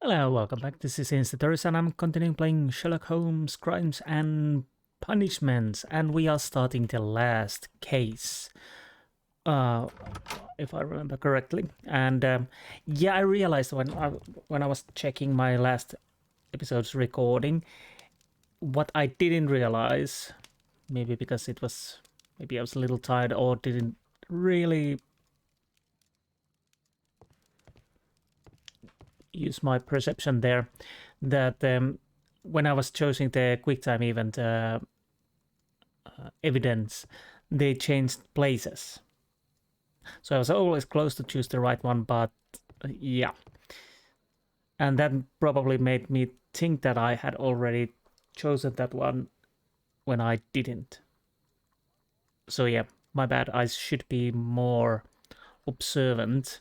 Hello, welcome back. This is Insti, and I'm continuing playing Sherlock Holmes Crimes and Punishments, and we are starting the last case, if I remember correctly. And yeah, I realized when I was checking my last episode's recording, what I didn't realize, maybe because maybe I was a little tired or didn't really use my perception there, that when I was choosing the QuickTime event evidence, they changed places. So I was always close to choose the right one, but yeah. And that probably made me think that I had already chosen that one when I didn't. So yeah, my bad. I should be more observant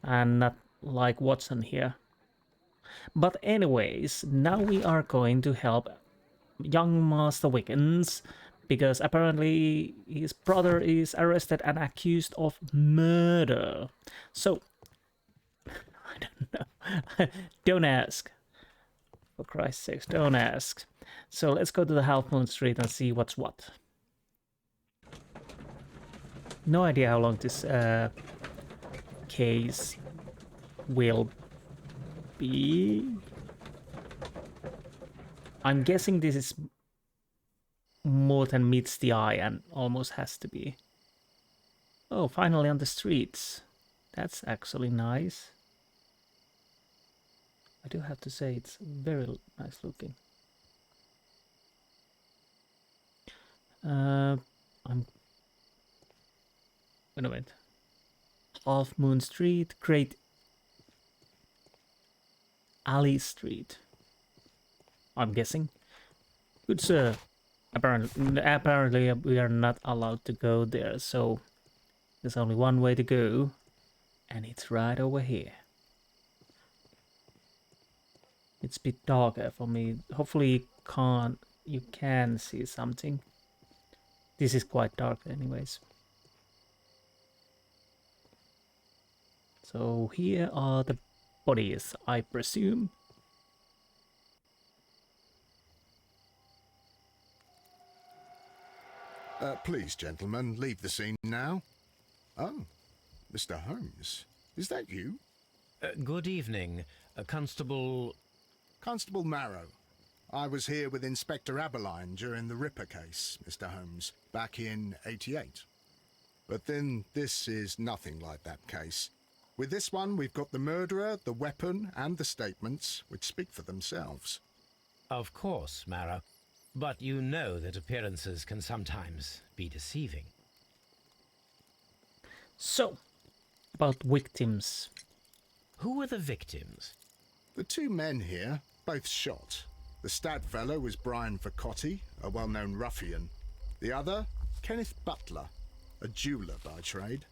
and not like Watson here. But anyways, now we are going to help young Master Wiggins because apparently his brother is arrested and accused of murder. So, I don't know. Don't ask. For Christ's sake, don't ask. So let's go to the Half Moon Street and see what's what. No idea how long this case will be. I'm guessing this is more than meets the eye and almost has to be. Oh, finally on the streets. That's actually nice. I do have to say it's very nice looking. Wait a minute. Half Moon Street, Great Alley Street. I'm guessing. Good sir. Apparently we are not allowed to go there, so there's only one way to go, and it's right over here. It's a bit darker for me. Hopefully you can see something. This is quite dark anyways. So here are the bodies, I presume. Please, gentlemen, leave the scene now. Oh, Mr. Holmes, is that you? Good evening, Constable... Constable Marrow. I was here with Inspector Aberline during the Ripper case, Mr. Holmes, back in '88. But then this is nothing like that case. With this one, we've got the murderer, the weapon, and the statements, which speak for themselves. Of course, Marrow. But you know that appearances can sometimes be deceiving. So, about victims. Who were the victims? The two men here, both shot. The stab fellow was Brian Vercotti, a well-known ruffian. The other, Kenneth Butler, a jeweller by trade.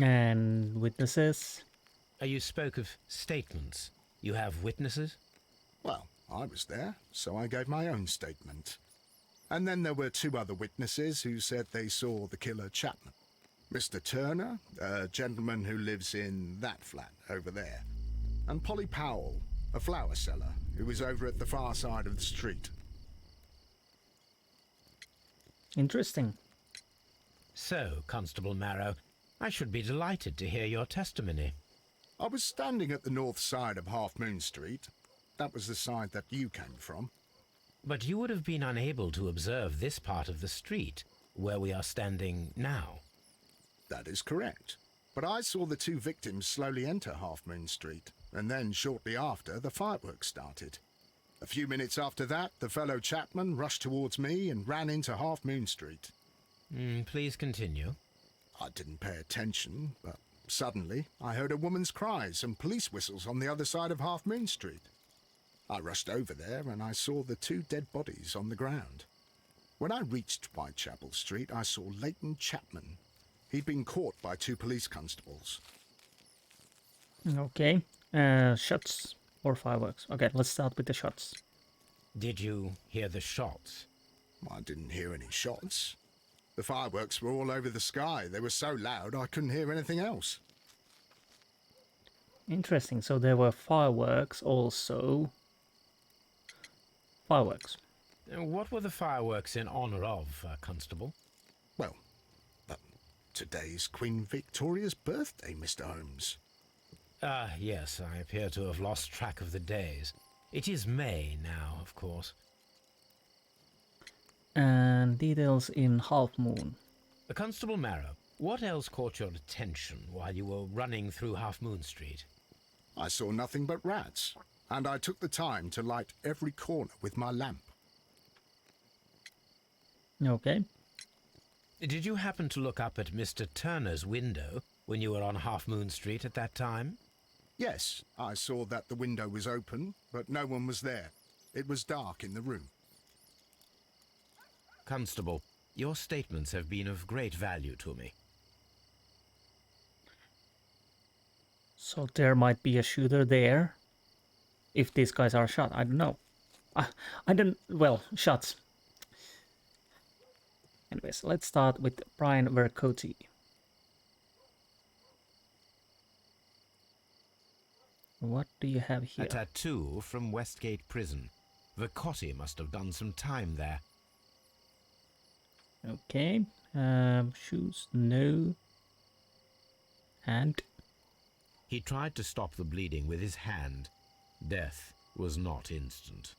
And witnesses? You spoke of statements. You have witnesses? Well, I was there, so I gave my own statement. And then there were two other witnesses who said they saw the killer Chapman. Mr. Turner, a gentleman who lives in that flat over there. And Polly Powell, a flower seller, who was over at the far side of the street. Interesting. So, Constable Marrow, I should be delighted to hear your testimony. I was standing at the north side of Half Moon Street. That was the side that you came from. But you would have been unable to observe this part of the street, where we are standing now. That is correct. But I saw the two victims slowly enter Half Moon Street, and then shortly after, the fireworks started. A few minutes after that, the fellow Chapman rushed towards me and ran into Half Moon Street. Please continue. I didn't pay attention, but suddenly I heard a woman's cries and police whistles on the other side of Half Moon Street. I rushed over there and I saw the two dead bodies on the ground. When I reached Whitechapel Street, I saw Leighton Chapman. He'd been caught by two police constables. Okay. Shots or fireworks. Okay, let's start with the shots. Did you hear the shots? I didn't hear any shots. The fireworks were all over the sky. They were so loud I couldn't hear anything else. Interesting. So there were fireworks also. Fireworks. What were the fireworks in honor of, Constable? Well, uh, today's Queen Victoria's birthday, Mr. Holmes. Ah, yes, I appear to have lost track of the days. It is May now, of course. And details in Half Moon. Constable Marrow, what else caught your attention while you were running through Half Moon Street? I saw nothing but rats, and I took the time to light every corner with my lamp. Okay. Did you happen to look up at Mr. Turner's window when you were on Half Moon Street at that time? Yes, I saw that the window was open, but no one was there. It was dark in the room. Constable, your statements have been of great value to me. So there might be a shooter there. If these guys are shot, I don't know. I don't... Well, shots. Anyways, let's start with Brian Vercotti. What do you have here? A tattoo from Westgate Prison. Vercotti must have done some time there. Okay. Shoes, no. And He tried to stop the bleeding with his hand. Death was not instant.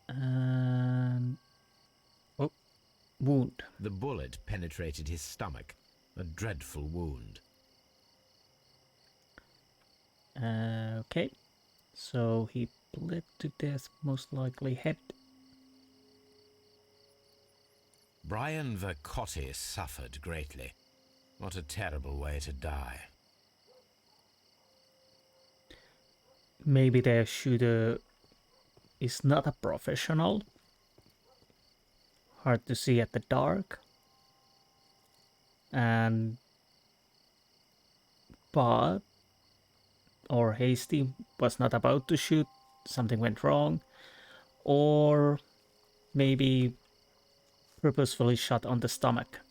oh, wound. The bullet penetrated his stomach. A dreadful wound. Okay. So he bled to death, most likely head. Brian Vercotti suffered greatly. What a terrible way to die. Maybe the shooter is not a professional. Hard to see at the dark. Or hasty, was not about to shoot, something went wrong. Or maybe purposefully shot on the stomach.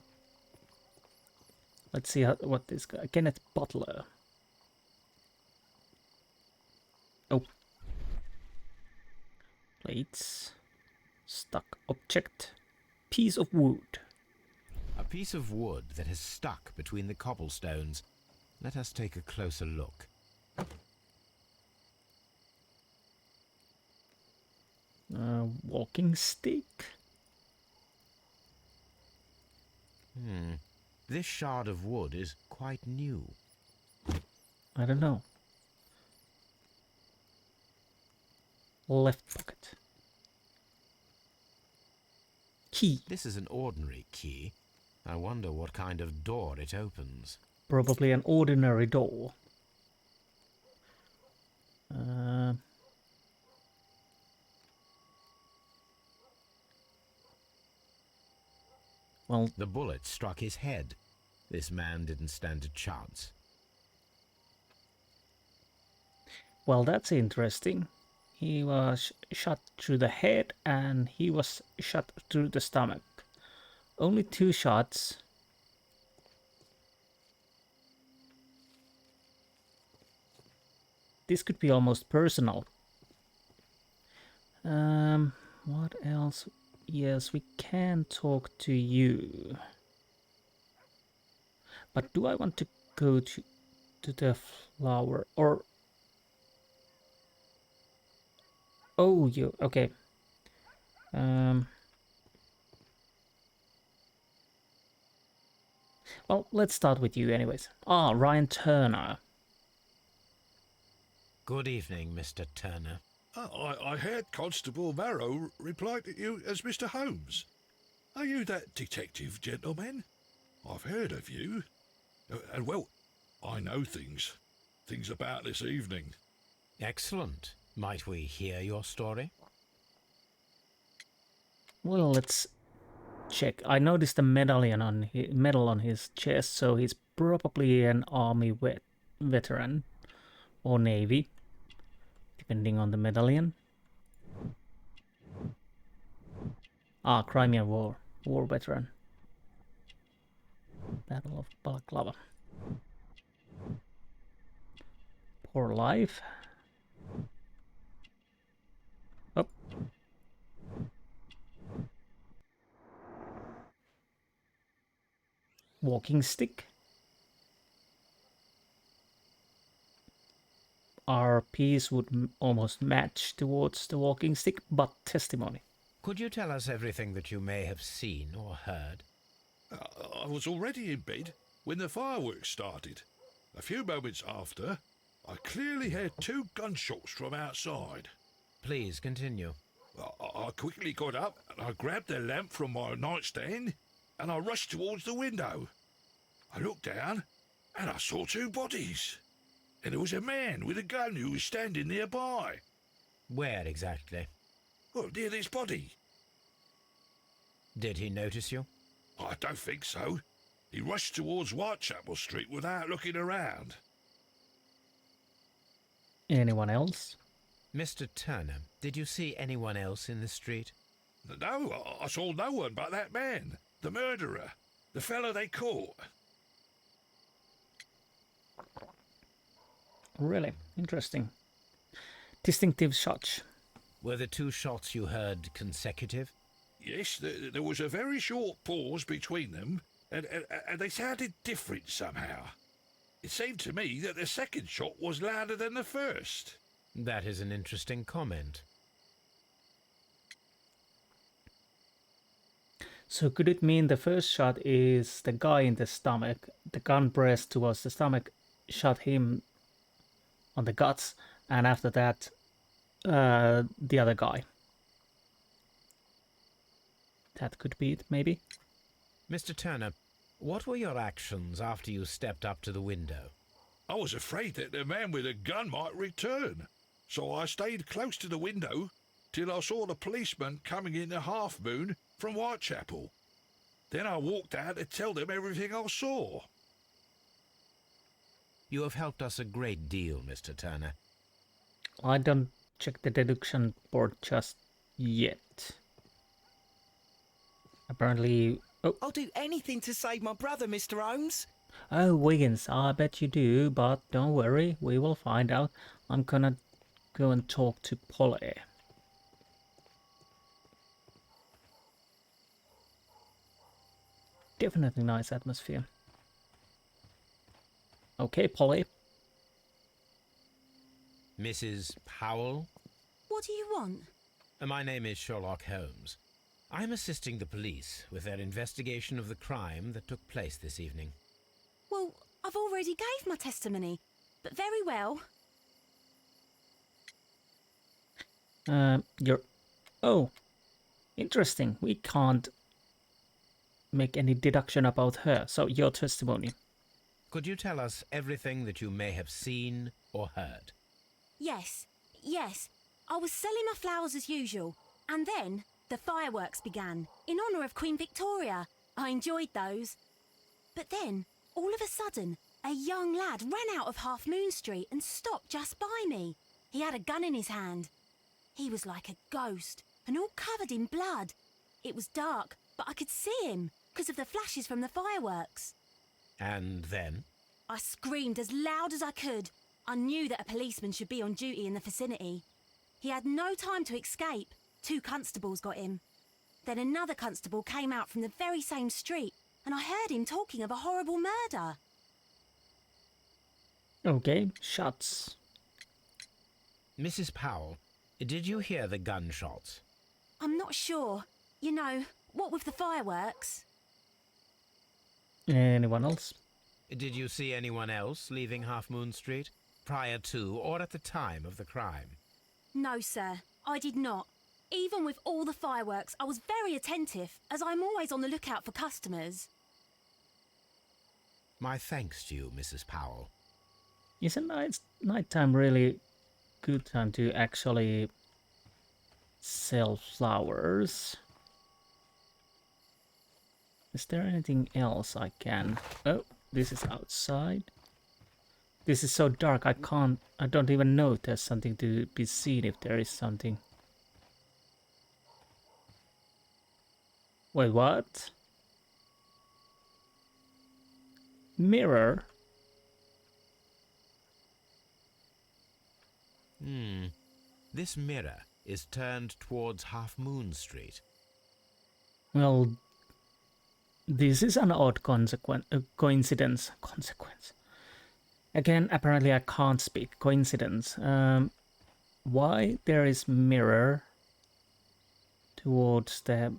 Let's see what this guy... Kenneth Butler. Oh. Plates. Stuck object. Piece of wood. A piece of wood that has stuck between the cobblestones. Let us take a closer look. Walking stick. This shard of wood is quite new. I don't know. Left pocket. Key. This is an ordinary key. I wonder what kind of door it opens. Probably an ordinary door. Well, The bullet struck his head. This man didn't stand a chance. well, that's interesting. He was shot through the head and he was shot through the stomach. Only 2 shots. This could be almost personal. What else? Yes, we can talk to you. But do I want to go to the flower or... Oh, you... Okay. Well, let's start with you anyways. Ryan Turner. Good evening, Mr. Turner. I heard Constable Marrow reply to you as Mr. Holmes. Are you that detective gentleman? I've heard of you. And well, I know things about this evening. Excellent. Might we hear your story? Well, let's check. I noticed a medal on his chest, so he's probably an army veteran or navy, depending on the medallion. Crimean War veteran. Battle of Balaclava. or live. Oh. Walking stick. Our piece would almost match towards the walking stick, but testimony. Could you tell us everything that you may have seen or heard? I was already in bed when the fireworks started. A few moments after, I clearly heard 2 gunshots from outside. Please continue. I quickly got up and I grabbed the lamp from my nightstand and I rushed towards the window. I looked down and I saw 2 bodies. And there was a man with a gun who was standing nearby. Where exactly? Well, near this body. Did he notice you? I don't think so. He rushed towards Whitechapel Street without looking around. Anyone else? Mr. Turner, did you see anyone else in the street? No, I saw no one but that man, the murderer, the fellow they caught. Really interesting. Distinctive shots. Were the 2 shots you heard consecutive? Yes, there was a very short pause between them, and they sounded different somehow. It seemed to me that the second shot was louder than the first. That is an interesting comment. So could it mean the first shot is the guy in the stomach, the gun pressed towards the stomach, shot him on the guts, and after that, the other guy? That could be it, maybe. Mr. Turner, what were your actions after you stepped up to the window? I was afraid that the man with a gun might return, so I stayed close to the window till I saw the policeman coming in the Half Moon from Whitechapel. Then I walked out to tell them everything I saw. You have helped us a great deal, Mr. Turner. I don't check the deduction board just yet. Apparently... Oh, I'll do anything to save my brother, Mr. Holmes. oh, Wiggins, I bet you do, but don't worry, we will find out. I'm gonna go and talk to Polly. Definitely nice atmosphere. Okay, Polly. Mrs. Powell? What do you want? My name is Sherlock Holmes. I'm assisting the police with their investigation of the crime that took place this evening. Well, I've already gave my testimony, but very well. You're... Oh, interesting. We can't make any deduction about her, so your testimony. Could you tell us everything that you may have seen or heard? Yes. I was selling my flowers as usual, and then the fireworks began, in honour of Queen Victoria. I enjoyed those. But then, all of a sudden, a young lad ran out of Half Moon Street and stopped just by me. He had a gun in his hand. He was like a ghost, and all covered in blood. It was dark, but I could see him, because of the flashes from the fireworks. And then? I screamed as loud as I could. I knew that a policeman should be on duty in the vicinity. He had no time to escape. 2 constables got him. Then another constable came out from the very same street, and I heard him talking of a horrible murder. Okay, shots. Mrs. Powell, did you hear the gunshots? I'm not sure. You know, what with the fireworks? Anyone else? Did you see anyone else leaving Half Moon Street prior to or at the time of the crime? No, sir, I did not. Even with all the fireworks, I was very attentive, as I'm always on the lookout for customers. My thanks to you, Mrs. Powell. Isn't nighttime really good time to actually sell flowers? Is there anything else I can... Oh, this is outside. This is so dark, I don't even know if there's something to be seen, if there is something. Wait, what? Mirror? This mirror is turned towards Half Moon Street. Well, this is an odd coincidence. Again, apparently I can't speak. Coincidence. Why there is mirror towards the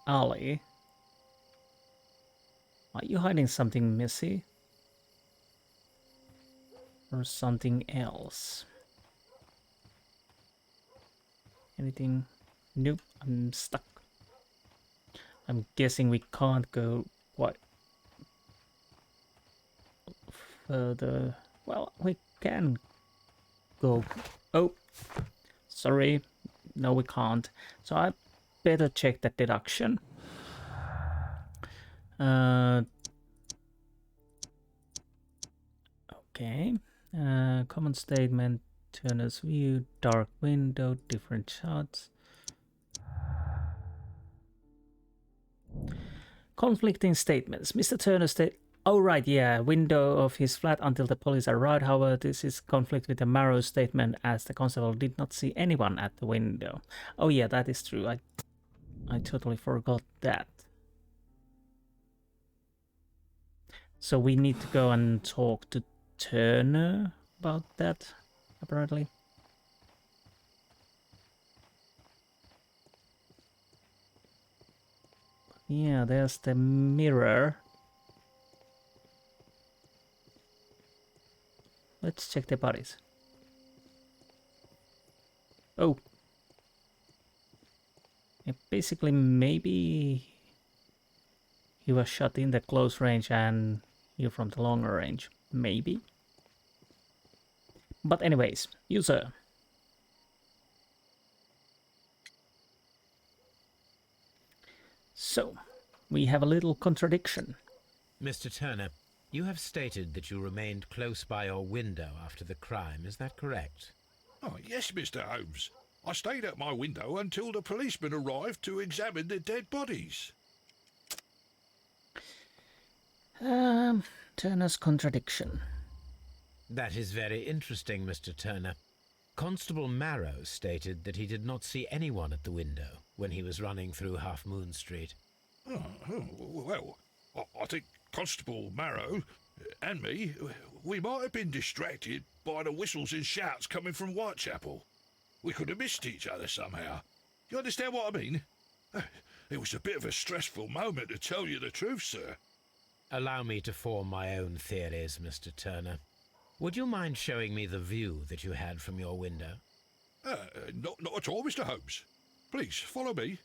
alley? Are you hiding something, Missy? Or something else? Anything? Nope, I'm stuck. I'm guessing we can't go quite further. Well, we can go. Oh, sorry. No, we can't. So I better check that deduction. Okay. Common statement, Turner's view, dark window, different shots. Conflicting statements. Mr. Turner state, oh right, yeah, window of his flat until the police arrived. However, this is conflict with the Marrow's statement as the constable did not see anyone at the window. Oh yeah, that is true. I totally forgot that. So we need to go and talk to Turner about that, apparently. Yeah, there's the mirror. Let's check the bodies. Oh. Yeah, basically, maybe he was shot in the close range and you from the longer range. Maybe. But anyways, you sir. So, we have a little contradiction. Mr. Turner, you have stated that you remained close by your window after the crime. Is that correct? Oh, yes, Mr. Holmes. I stayed at my window until the policeman arrived to examine the dead bodies. Turner's contradiction. That is very interesting, Mr. Turner. Constable Marrow stated that he did not see anyone at the window when he was running through Half Moon Street. Well, I think Constable Marrow and me, we might have been distracted by the whistles and shouts coming from Whitechapel. We could have missed each other somehow. You understand what I mean? It was a bit of a stressful moment, to tell you the truth, sir. Allow me to form my own theories, Mr. Turner. Would you mind showing me the view that you had from your window? Not at all, Mr. Holmes. Please, follow me.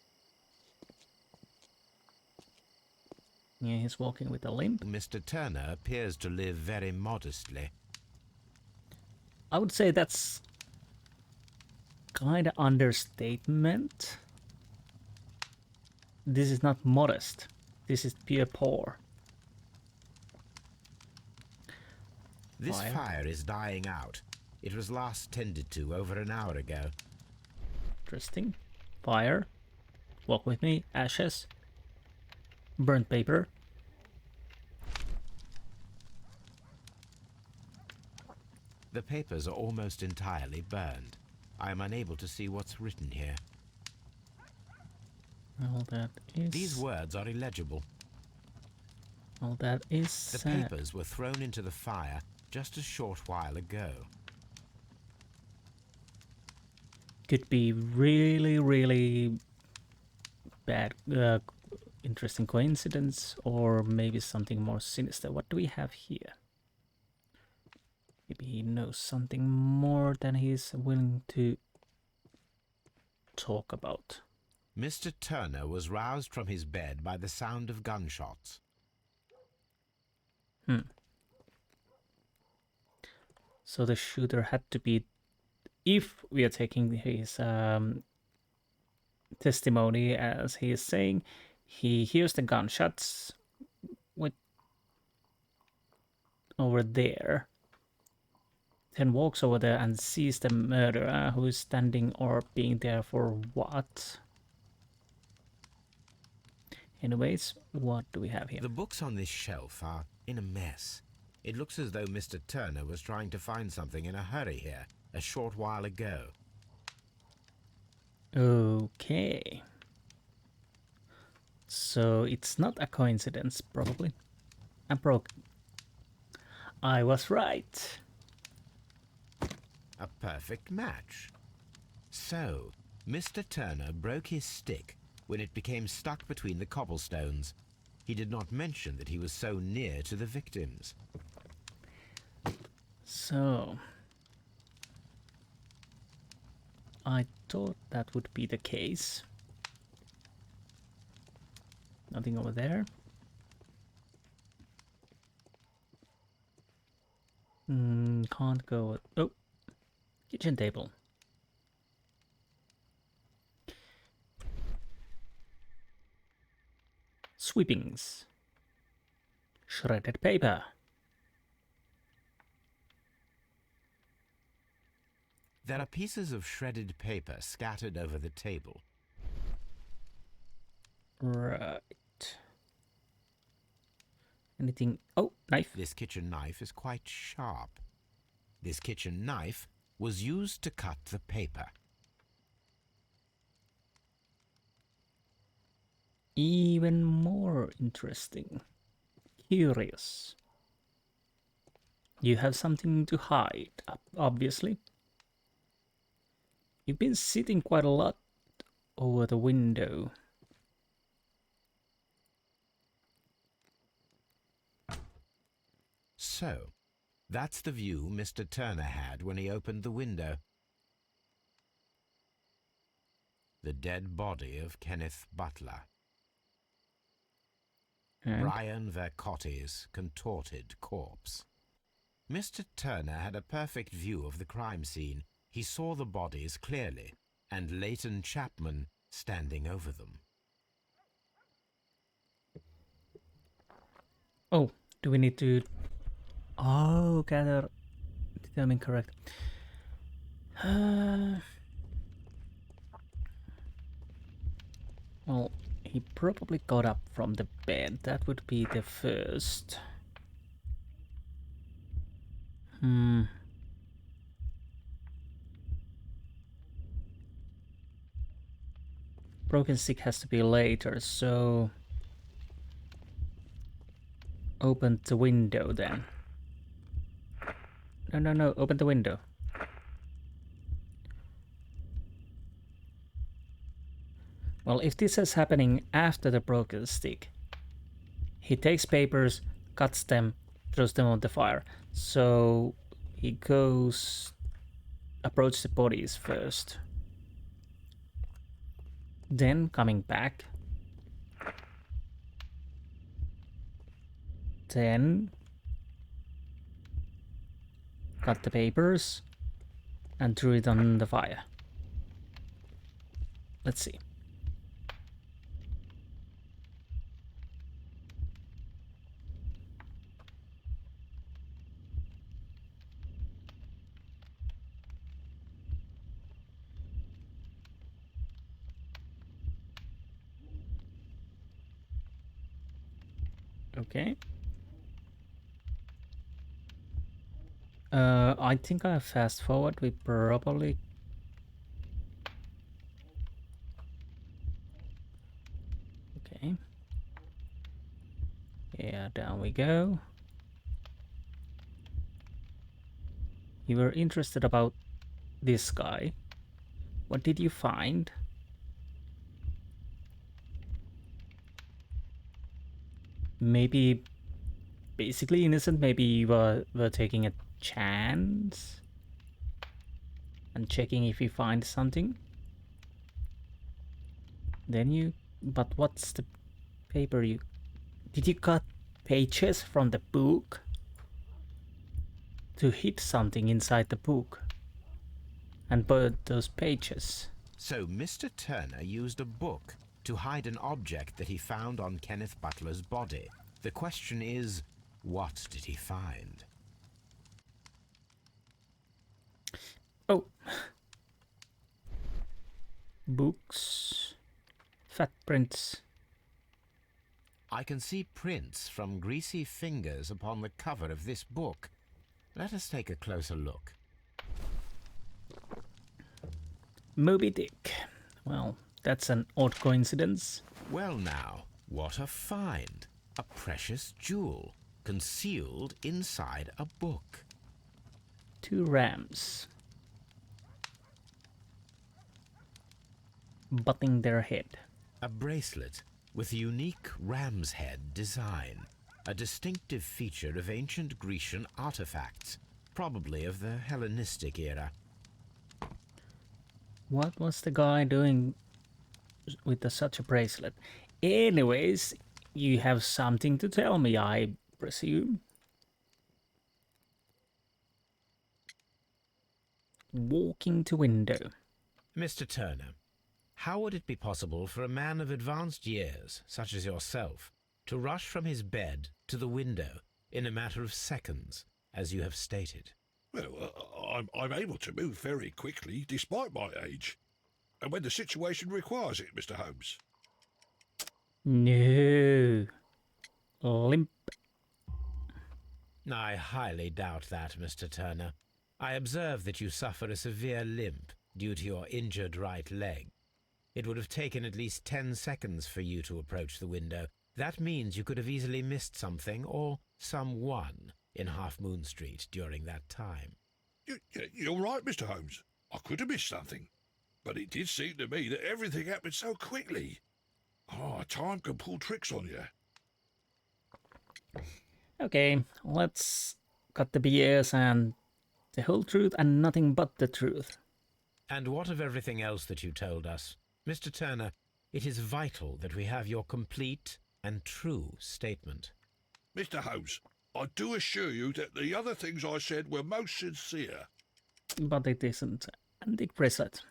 Yeah, he's walking with a limp. Mr. Turner appears to live very modestly. I would say that's kind of understatement. This is not modest. This is pure poor. This fire is dying out. It was last tended to over an hour ago. Interesting. Fire. Walk with me. Ashes. Burnt paper. The papers are almost entirely burned. I am unable to see what's written here. All that is... These words are illegible. All that is... The papers were thrown into the fire just a short while ago. Could be really, really bad, interesting coincidence, or maybe something more sinister. What do we have here? Maybe he knows something more than he's willing to talk about. Mr. Turner was roused from his bed by the sound of gunshots. So the shooter had to be, if we are taking his testimony as he is saying, he hears the gunshots over there, then walks over there and sees the murderer who is standing or being there for what? Anyways, what do we have here? The books on this shelf are in a mess. It looks as though Mr. Turner was trying to find something in a hurry here. a short while ago. Okay. So it's not a coincidence, probably. I'm broke. I was right. A perfect match. So, Mr. Turner broke his stick when it became stuck between the cobblestones. He did not mention that he was so near to the victims. So I thought that would be the case. Nothing over there. Can't go. Oh, kitchen table. Sweepings. Shredded paper. There are pieces of shredded paper scattered over the table. Right. Anything? Oh, knife. This kitchen knife is quite sharp. This kitchen knife was used to cut the paper. Even more interesting. Curious. You have something to hide, obviously. You've been sitting quite a lot over the window. So, that's the view Mr. Turner had when he opened the window. The dead body of Kenneth Butler. And Brian Vercotti's contorted corpse. Mr. Turner had a perfect view of the crime scene. He saw the bodies clearly, and Leighton Chapman standing over them. oh, do we need to... Oh, gather... Determine correct. Well, he probably got up from the bed. That would be the first. Broken stick has to be later, so... Open the window then. No, open the window. Well, if this is happening after the broken stick, he takes papers, cuts them, throws them on the fire. So he goes... approach the bodies first. Then coming back. Then cut the papers and threw it on the fire. Let's see. Okay. I think I fast forward. We probably... Okay. Yeah, down we go. You were interested about this guy. What did you find? Maybe basically innocent. Maybe you were taking a chance and checking if you find something. Then you... But what's the paper you... Did you cut pages from the book to hit something inside the book and burn those pages? So Mr. Turner used a book to hide an object that he found on Kenneth Butler's body. The question is, what did he find? Oh. Books. Fat prints. I can see prints from greasy fingers upon the cover of this book. Let us take a closer look. Moby Dick. Well, that's an odd coincidence. Well now, what a find. A precious jewel, concealed inside a book. 2 rams. Butting their head. A bracelet with a unique ram's head design. A distinctive feature of ancient Grecian artifacts, probably of the Hellenistic era. What was the guy doing with such a bracelet? Anyways, you have something to tell me, I presume. Walking to window. Mr. Turner, how would it be possible for a man of advanced years, such as yourself, to rush from his bed to the window in a matter of seconds, as you have stated? Well, I'm able to move very quickly, despite my age. And when the situation requires it, Mr. Holmes. No. Limp. I highly doubt that, Mr. Turner. I observe that you suffer a severe limp due to your injured right leg. It would have taken at least 10 seconds for you to approach the window. That means you could have easily missed something or someone in Half Moon Street during that time. You're right, Mr. Holmes. I could have missed something. But it did seem to me that everything happened so quickly. Oh, time can pull tricks on you. Okay, let's cut the BS and the whole truth and nothing but the truth. And what of everything else that you told us? Mr. Turner, it is vital that we have your complete and true statement. Mr. Holmes, I do assure you that the other things I said were most sincere. But it isn't. Antique bracelet.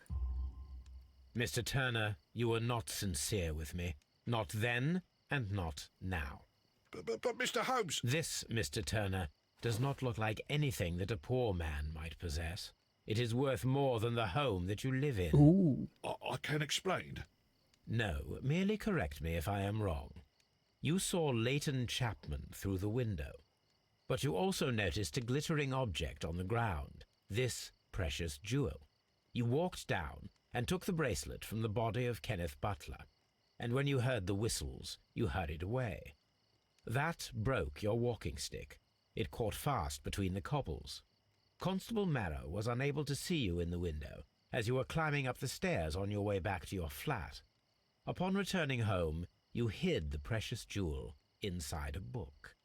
Mr. Turner, you were not sincere with me. Not then and not now. But Mr. Holmes... This, Mr. Turner, does not look like anything that a poor man might possess. It is worth more than the home that you live in. Ooh. I can explain. No, merely correct me if I am wrong. You saw Leighton Chapman through the window, but you also noticed a glittering object on the ground, this precious jewel. You walked down and took the bracelet from the body of Kenneth Butler, and when you heard the whistles, you hurried away. That broke your walking stick. It caught fast between the cobbles. Constable Marrow was unable to see you in the window as you were climbing up the stairs on your way back to your flat. Upon returning home, you hid the precious jewel inside a book.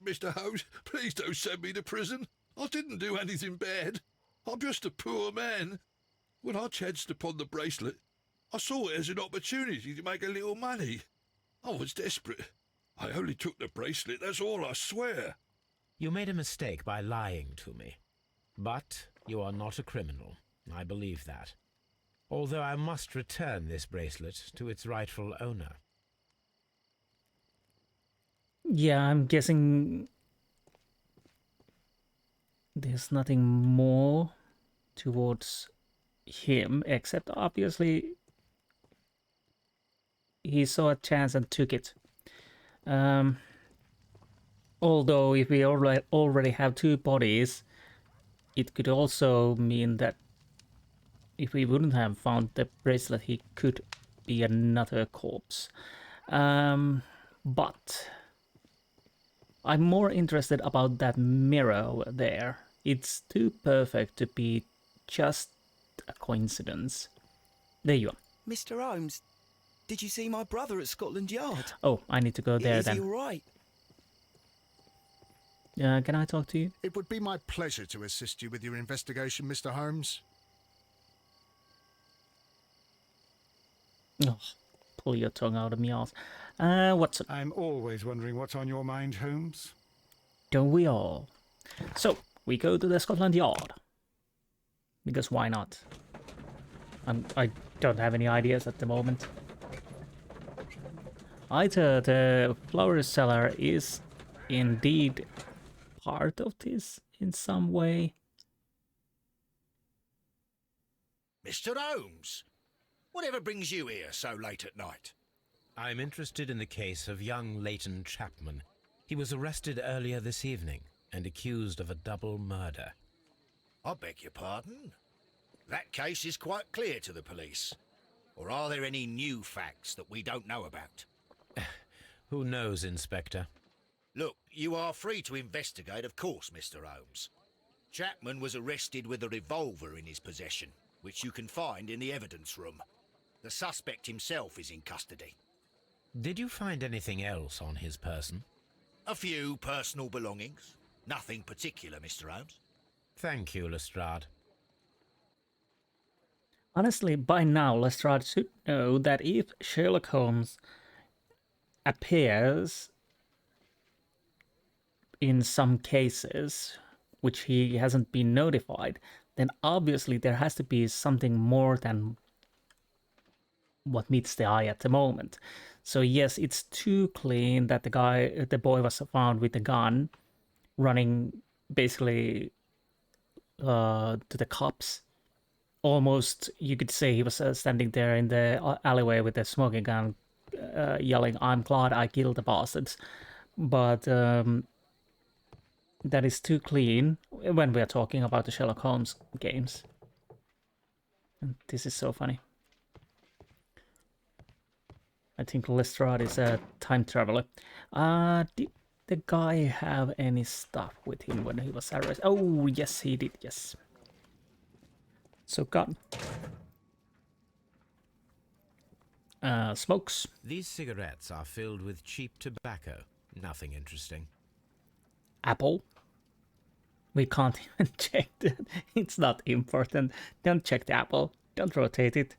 Mr. Holmes, please don't send me to prison. I didn't do anything bad. I'm just a poor man. When I chanced upon the bracelet, I saw it as an opportunity to make a little money. I was desperate. I only took the bracelet, that's all, I swear. You made a mistake by lying to me. But you are not a criminal. I believe that. Although I must return this bracelet to its rightful owner. Yeah, I'm guessing there's nothing more towards him, except obviously he saw a chance and took it. Although if we already have 2 bodies, it could also mean that if we wouldn't have found the bracelet, he could be another corpse. But I'm more interested about that mirror over there. It's too perfect to be just a coincidence. There you are. Mr. Holmes, did you see my brother at Scotland Yard? Oh, I need to go there Is he then. all right? Can I talk to you? It would be my pleasure to assist you with your investigation, Mr. Holmes. Oh, pull your tongue out of me ass. Watson, I'm always wondering what's on your mind, Holmes. don't we all? So, we go to the Scotland Yard. Because why not? I don't have any ideas at the moment. Either the flower seller is indeed part of this in some way. Mr. Holmes, whatever brings you here so late at night? I'm interested in the case of young Leighton Chapman. He was arrested earlier this evening and accused of a double murder. I beg your pardon? That case is quite clear to the police. Or are there any new facts that we don't know about? Who knows, Inspector? Look, you are free to investigate, of course, Mr. Holmes. Chapman was arrested with a revolver in his possession, which you can find in the evidence room. The suspect himself is in custody. Did you find anything else on his person? A few personal belongings. Nothing particular, Mr. Holmes. Thank you, Lestrade. Honestly, by now, Lestrade should know that if Sherlock Holmes appears in some cases which he hasn't been notified, then obviously there has to be something more than what meets the eye at the moment. So yes, it's too clean that the boy was found with a gun, running basically to the cops. Almost, you could say he was standing there in the alleyway with a smoking gun, yelling, "I'm glad I killed the bastards." But that is too clean when we are talking about the Sherlock Holmes games. And this is so funny. I think Lestrade is a time traveler. Did the guy have any stuff with him when he was arrested? Oh, yes, he did, yes. So, gun. Smokes. These cigarettes are filled with cheap tobacco. Nothing interesting. Apple. We can't even check that. It's not important. Don't check the apple. Don't rotate it.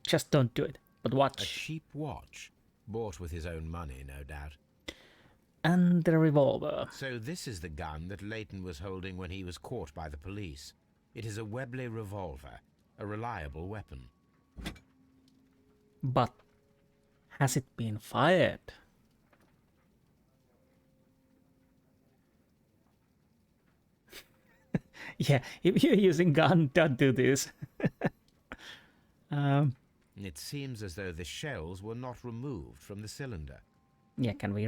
Just don't do it. But watch. A cheap watch. Bought with his own money, no doubt. And the revolver. So this is the gun that Leighton was holding when he was caught by the police. It is a Webley revolver, a reliable weapon. But has it been fired? Yeah, if you're using gun, don't do this. It seems as though the shells were not removed from the cylinder. Yeah, can we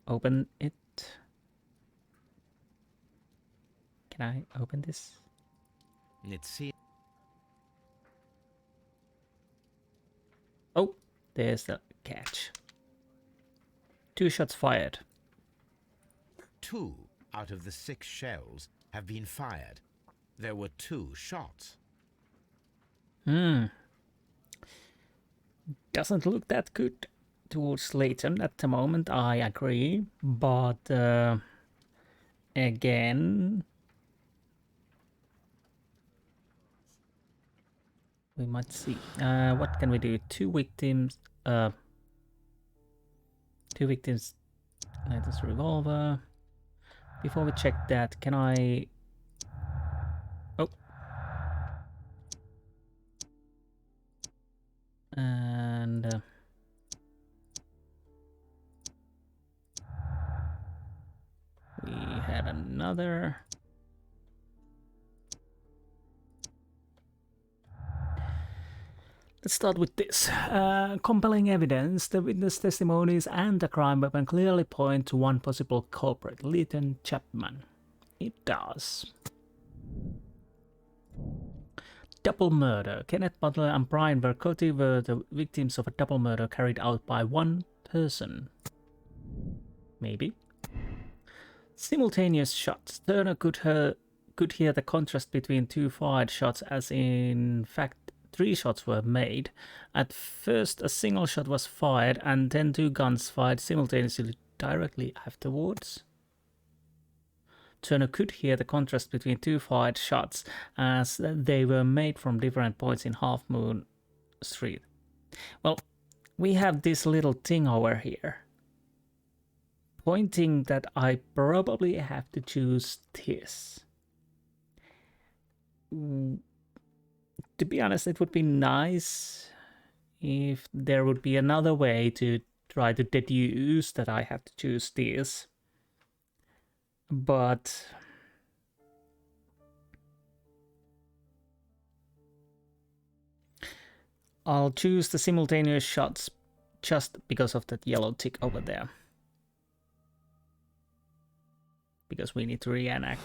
open it? Can I open this? It seems... Oh, there's the catch. 2 shots fired. 2 out of the 6 shells have been fired. There were 2 shots. Doesn't look that good towards Leighton at the moment, I agree. But again, we might see. What can we do? 2 victims. 2 victims. Latest revolver. Before we check that, can I... Oh. And... we had another... Let's start with this. Compelling evidence, the witness testimonies and the crime weapon clearly point to one possible culprit, Leighton Chapman. It does. Double murder. Kenneth Butler and Brian Vercotti were the victims of a double murder carried out by one person. Maybe. Simultaneous shots. Turner could hear the contrast between 2 fired shots, as in fact 3 shots were made. At first a single shot was fired and then 2 guns fired simultaneously directly afterwards. Turner could hear the contrast between 2 fired shots, as they were made from different points in Half Moon Street. Well, we have this little thing over here, pointing that I probably have to choose this. To be honest, it would be nice if there would be another way to try to deduce that I have to choose this. But I'll choose the simultaneous shots just because of that yellow tick over there. Because we need to reenact.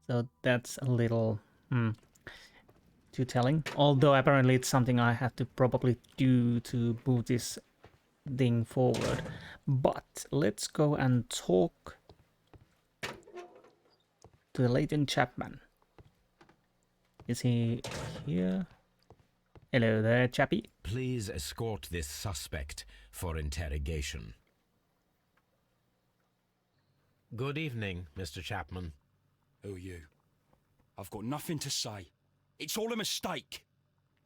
So that's a little Too telling. Although apparently it's something I have to probably do to move this thing forward. But let's go and talk to Leighton Chapman. Is he here? Hello there, chappie. Please escort this suspect for interrogation. Good evening, Mr. Chapman. Who are you? I've got nothing to say. It's all a mistake.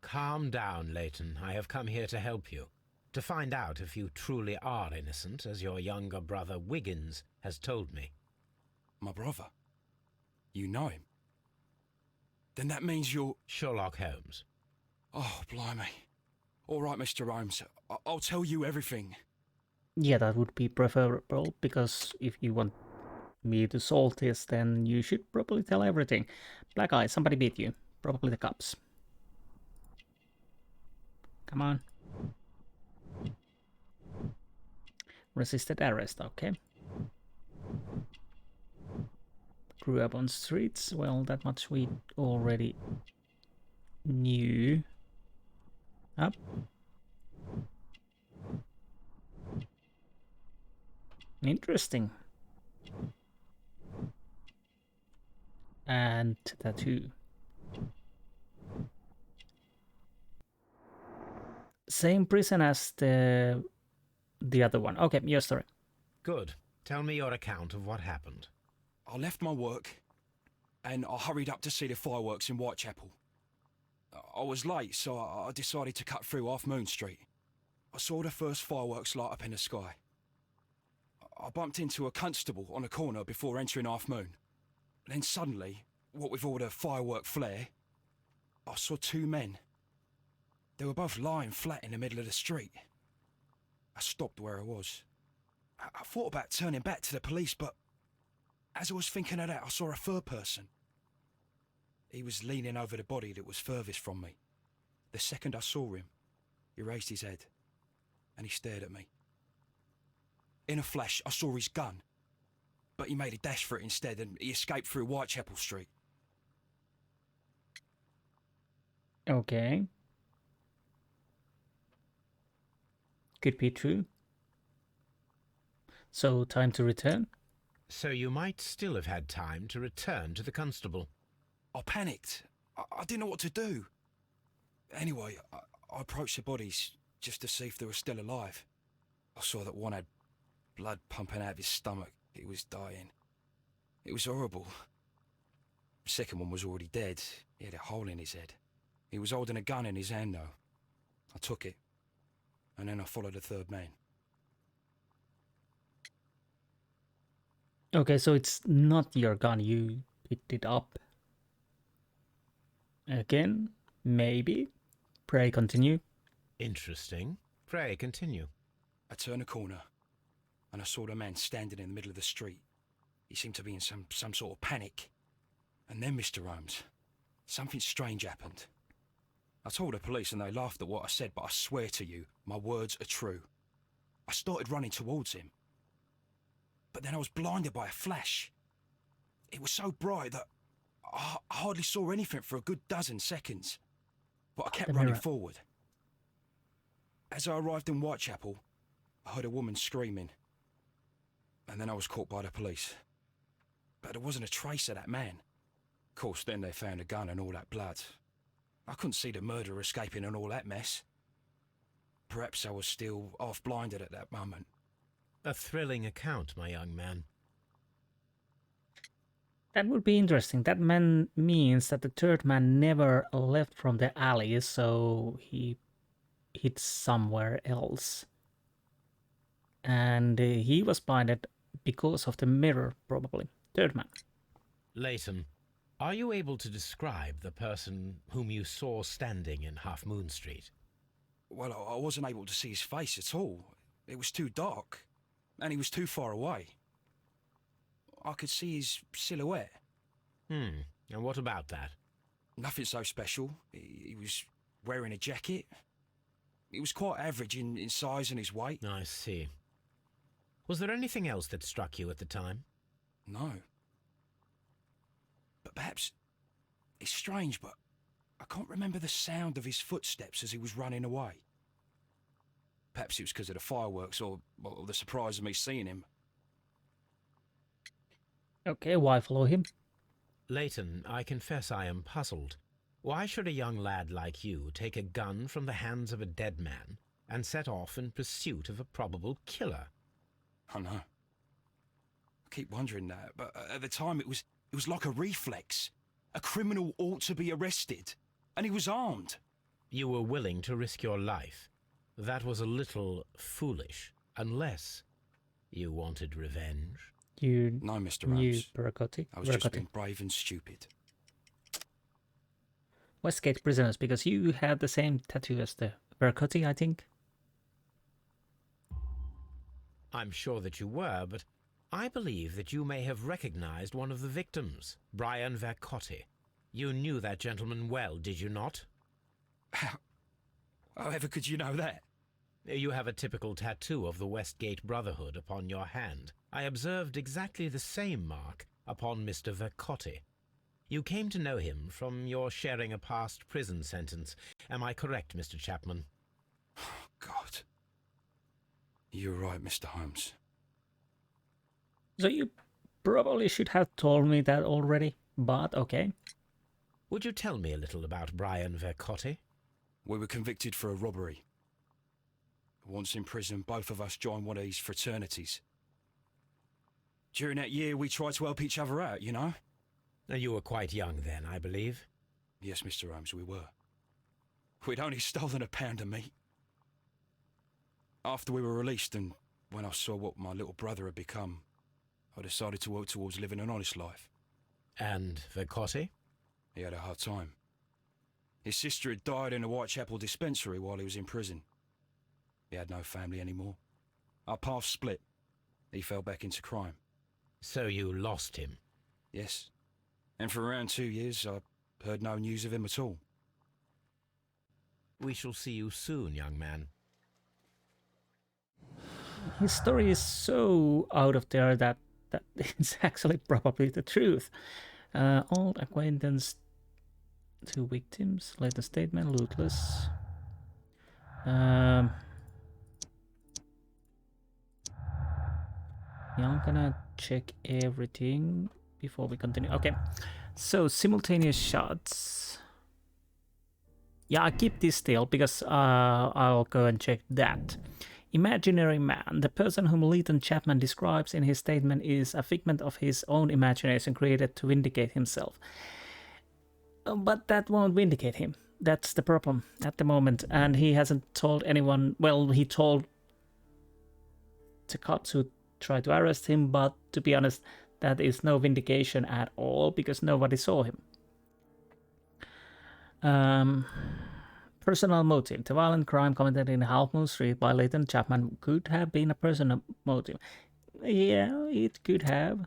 Calm down, Leighton. I have come here to help you. To find out if you truly are innocent, as your younger brother Wiggins has told me. My brother? You know him? Then that means you're... Sherlock Holmes. Oh, blimey. All right, Mr. Holmes. I'll tell you everything. Yeah, that would be preferable, because if you want me to solve this, then you should probably tell everything. Black eye, somebody beat you. Probably the cops. Come on. Resisted arrest, okay. Grew up on streets, well, that much we already knew. Up. Interesting. And tattoo. Same prison as the other one. Okay, your story. Good. Tell me your account of what happened. I left my work and I hurried up to see the fireworks in Whitechapel. I was late, so I decided to cut through Half Moon Street. I saw the first fireworks light up in the sky. I bumped into a constable on a corner before entering Half Moon. Then suddenly, what with all the firework flare, I saw two men. They were both lying flat in the middle of the street. I stopped where I was. I thought about turning back to the police, but as I was thinking of that, I saw a third person. He was leaning over the body that was furthest from me. The second I saw him, he raised his head and he stared at me. In a flash, I saw his gun, but he made a dash for it instead and he escaped through Whitechapel Street. Okay. Could be true. So, time to return? So you might still have had time to return to the constable. I panicked. I didn't know what to do. Anyway, I approached the bodies just to see if they were still alive. I saw that one had blood pumping out of his stomach. He was dying. It was horrible. The second one was already dead. He had a hole in his head. He was holding a gun in his hand, though. I took it, and then I followed the third man. Okay, so it's not your gun, you picked it up. Again, maybe. Pray continue. Interesting. Pray continue. I turned a corner, and I saw the man standing in the middle of the street. He seemed to be in some sort of panic. And then, Mr. Holmes, something strange happened. I told the police and they laughed at what I said, but I swear to you, my words are true. I started running towards him. But then I was blinded by a flash. It was so bright that I hardly saw anything for a good dozen seconds. But I kept running forward. As I arrived in Whitechapel, I heard a woman screaming. And then I was caught by the police. But there wasn't a trace of that man. Of course, then they found a gun and all that blood. I couldn't see the murderer escaping and all that mess. Perhaps I was still half-blinded at that moment. A thrilling account, my young man. That would be interesting. That man means that the third man never left from the alley, so he hid somewhere else. And he was blinded because of the mirror, probably. Third man. Leighton, are you able to describe the person whom you saw standing in Half Moon Street? Well, I wasn't able to see his face at all. It was too dark, and he was too far away. I could see his silhouette. And what about that? Nothing so special. He was wearing a jacket. He was quite average in size and his weight. I see. Was there anything else that struck you at the time? No. But perhaps It's strange, but I can't remember the sound of his footsteps as he was running away. Perhaps it was because of the fireworks or the surprise of me seeing him. Okay, why follow him? Leighton, I confess I am puzzled. Why should a young lad like you take a gun from the hands of a dead man and set off in pursuit of a probable killer? I know. I keep wondering that, but at the time it was like a reflex. A criminal ought to be arrested, and he was armed. You were willing to risk your life. That was a little foolish, unless you wanted revenge. You No, Mr. knew Holmes. Vercotti? I was just being brave and stupid. Westgate prisoners, because you had the same tattoo as the Vercotti, I think. I'm sure that you were, but I believe that you may have recognized one of the victims, Brian Vercotti. You knew that gentleman well, did you not? However could you know that? You have a typical tattoo of the Westgate Brotherhood upon your hand. I observed exactly the same mark upon Mr. Vercotti. You came to know him from your sharing a past prison sentence. Am I correct, Mr. Chapman? God. You're right, Mr. Holmes. So you probably should have told me that already, but okay. Would you tell me a little about Brian Vercotti? We were convicted for a robbery. Once in prison, both of us joined one of these fraternities. During that year, we tried to help each other out, you know? You were quite young then, I believe. Yes, Mr. Holmes, we were. We'd only stolen a pound of meat. After we were released, and when I saw what my little brother had become, I decided to work towards living an honest life. And Vercotti? He had a hard time. His sister had died in a Whitechapel dispensary while he was in prison. He had no family anymore. Our paths split. He fell back into crime. So you lost him? Yes. And for around 2 years, I heard no news of him at all. We shall see you soon, young man. His story is so out of there that it's actually probably the truth. Old acquaintance, 2 victims, latest statement, lootless. Yeah, I'm gonna check everything before we continue. Okay, so simultaneous shots. Yeah, I keep this still because I'll go and check that. Imaginary man. The person whom Leighton Chapman describes in his statement is a figment of his own imagination created to vindicate himself. But that won't vindicate him. That's the problem at the moment. And he hasn't told anyone. Well, he told the cops who tried to arrest him, but to be honest, that is no vindication at all because nobody saw him. Personal motive. The violent crime committed in Half Moon Street by Leighton Chapman could have been a personal motive. Yeah, it could have.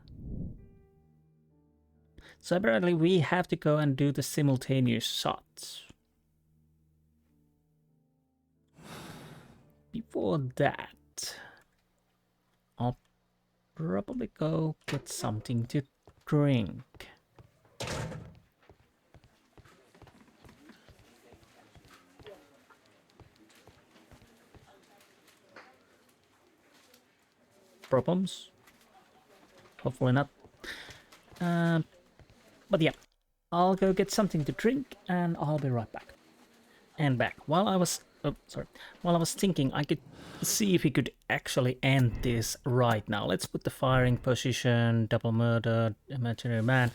So apparently we have to go and do the simultaneous shots. Before that, I'll probably go get something to drink. Problems? Hopefully not. But yeah, I'll go get something to drink and I'll be right back. And back. While I was thinking, I could see if we could actually end this right now. Let's put the firing position, double murder, imaginary man.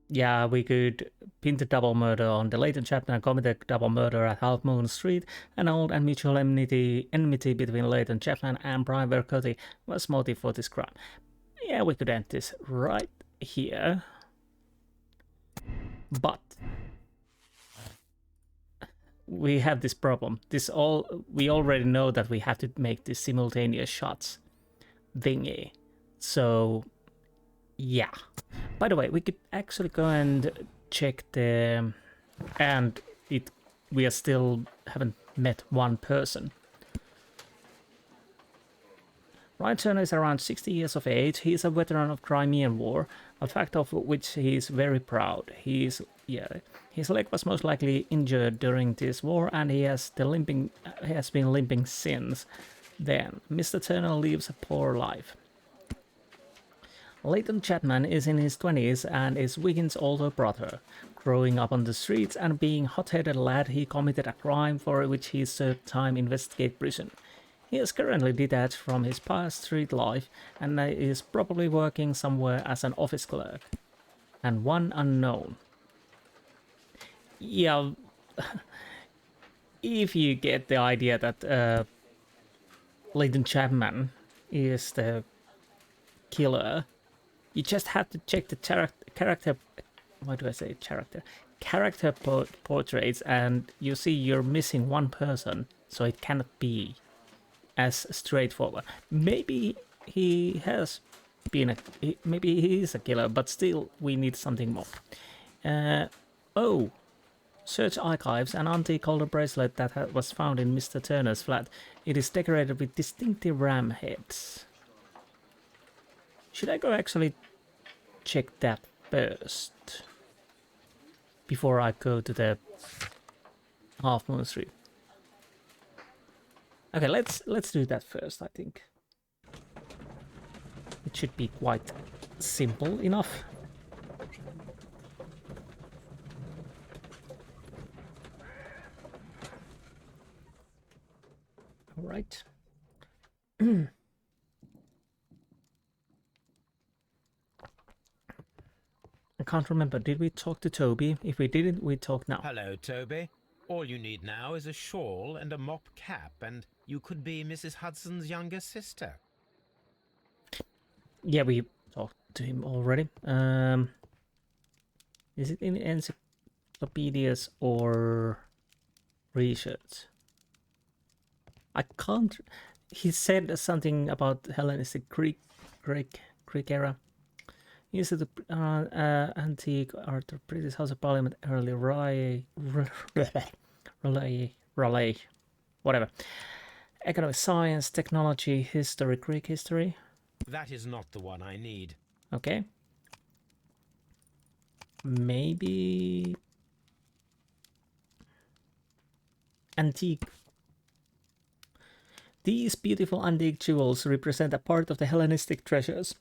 Yeah, we could pin the double murder on the Leighton Chapman and commit a double murder at Half Moon Street. An old and mutual enmity between Leighton Chapman and Brian Vercotti was motive for this crime. Yeah, we could end this right here. But we have this problem. We already know that we have to make this simultaneous shots thingy. So yeah. By the way, we could actually go and check the... And we still haven't met one person. Ryan Turner is around 60 years of age. He is a veteran of Crimean War, a fact of which he is very proud. His leg was most likely injured during this war, and he has been limping since then. Mr. Turner lives a poor life. Leighton Chapman is in his 20s and is Wiggins' older brother. Growing up on the streets and being a hot-headed lad, he committed a crime for which he served time in Westgate Prison. He is currently detached from his past street life and is probably working somewhere as an office clerk. And one unknown. Yeah, if you get the idea that Leighton Chapman is the killer, you just have to check the character. Why do I say character? Character portraits, and you see you're missing one person, so it cannot be as straightforward. Maybe he has been maybe he is a killer, but still we need something more. Oh, search archives. An antique golden bracelet that was found in Mr. Turner's flat. It is decorated with distinctive ram heads. Should I go actually check that first before I go to the Half Moon Street? Okay, let's do that first. I think it should be quite simple enough. All right. I can't remember. Did we talk to Toby? If we didn't, we talk now. Hello, Toby. All you need now is a shawl and a mop cap, and you could be Mrs. Hudson's younger sister. Yeah, we talked to him already. Is it in encyclopedias or research? I can't. He said something about Hellenistic Greek era. Is it the antique art of British House of Parliament early Raleigh, whatever. Economic science, technology, history, Greek history. That is not the one I need. Okay. Maybe antique. These beautiful antique jewels represent a part of the Hellenistic treasures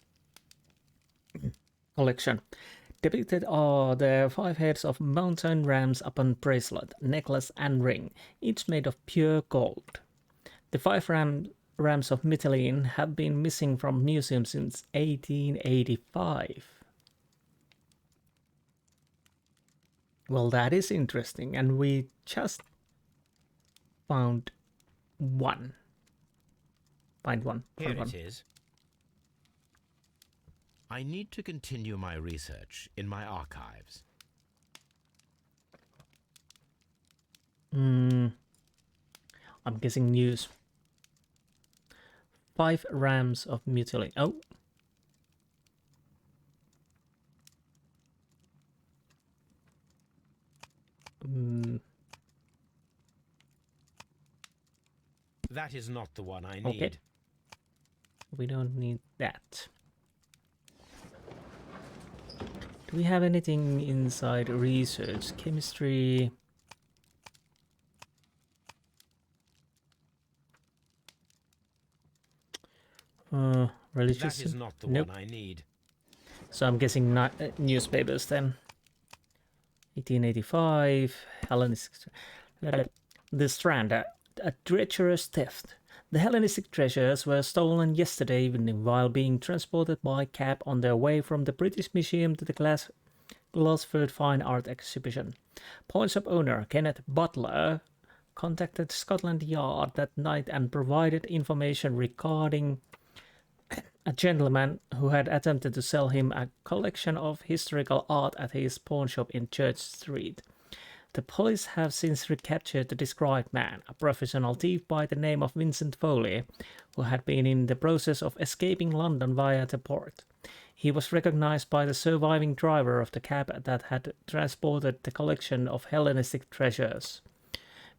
collection. Depicted are the 5 heads of mountain rams upon bracelet, necklace and ring, each made of pure gold. The 5 rams of Mytilene have been missing from museums since 1885. Well, that is interesting, and we just found one. Find one. Here it is. I need to continue my research in my archives. I'm guessing news. 5 rams of Mytilene. Oh. That is not the one I need. Okay. We don't need that. Do we have anything inside research? Chemistry? Religious? That is not the nope. one I need. So I'm guessing not newspapers then. 1885, Hellenistic. The Strand, a treacherous theft. The Hellenistic treasures were stolen yesterday evening while being transported by cab on their way from the British Museum to the Glasford Fine Art Exhibition. Pawn shop owner Kenneth Butler contacted Scotland Yard that night and provided information regarding a gentleman who had attempted to sell him a collection of historical art at his pawn shop in Church Street. The police have since recaptured the described man, a professional thief by the name of Vincent Foley, who had been in the process of escaping London via the port. He was recognized by the surviving driver of the cab that had transported the collection of Hellenistic treasures.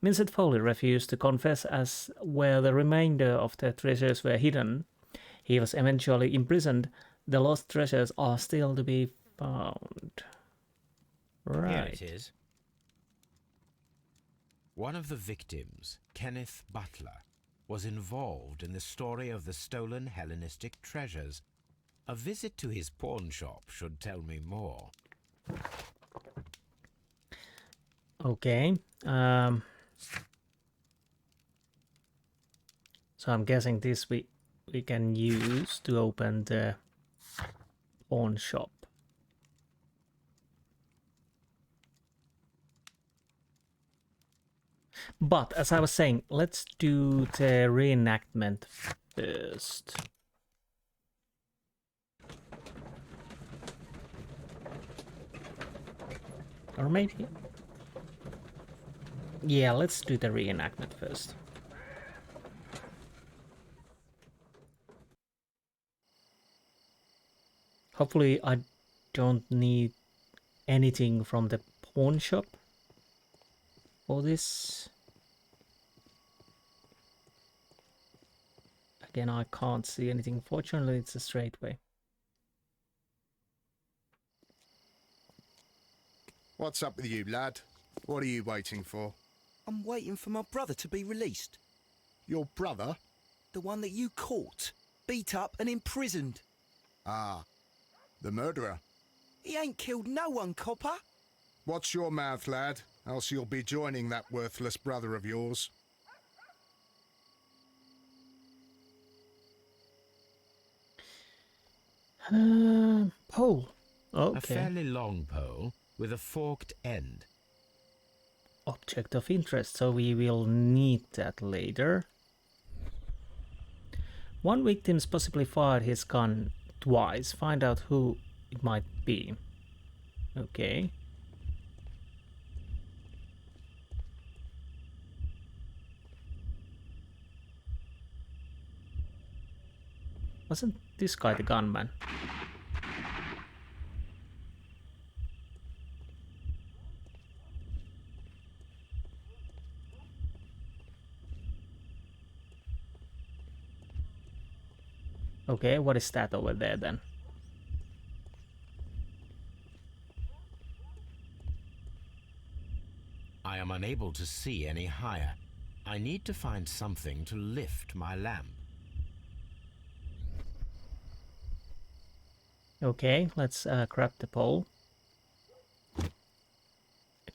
Vincent Foley refused to confess as where the remainder of the treasures were hidden. He was eventually imprisoned. The lost treasures are still to be found. Right. Here it is. One of the victims, Kenneth Butler, was involved in the story of the stolen Hellenistic treasures. A visit to his pawn shop should tell me more. Okay. So I'm guessing this we can use to open the pawn shop. But as I was saying, let's do the reenactment first. Or maybe... Yeah, let's do the reenactment first. Hopefully I don't need anything from the pawn shop for this. Again, I can't see anything. Fortunately, it's a straight way. What's up with you, lad? What are you waiting for? I'm waiting for my brother to be released. Your brother? The one that you caught, beat up and imprisoned. Ah, the murderer. He ain't killed no one, copper. Watch your mouth, lad, else you'll be joining that worthless brother of yours. Pole. Okay. A fairly long pole with a forked end. Object of interest, so we will need that later. One victim's possibly fired his gun twice. Find out who it might be. Okay. Wasn't this guy the gunman? Okay, what is that over there then? I am unable to see any higher. I need to find something to lift my lamp. Okay, let's grab the pole.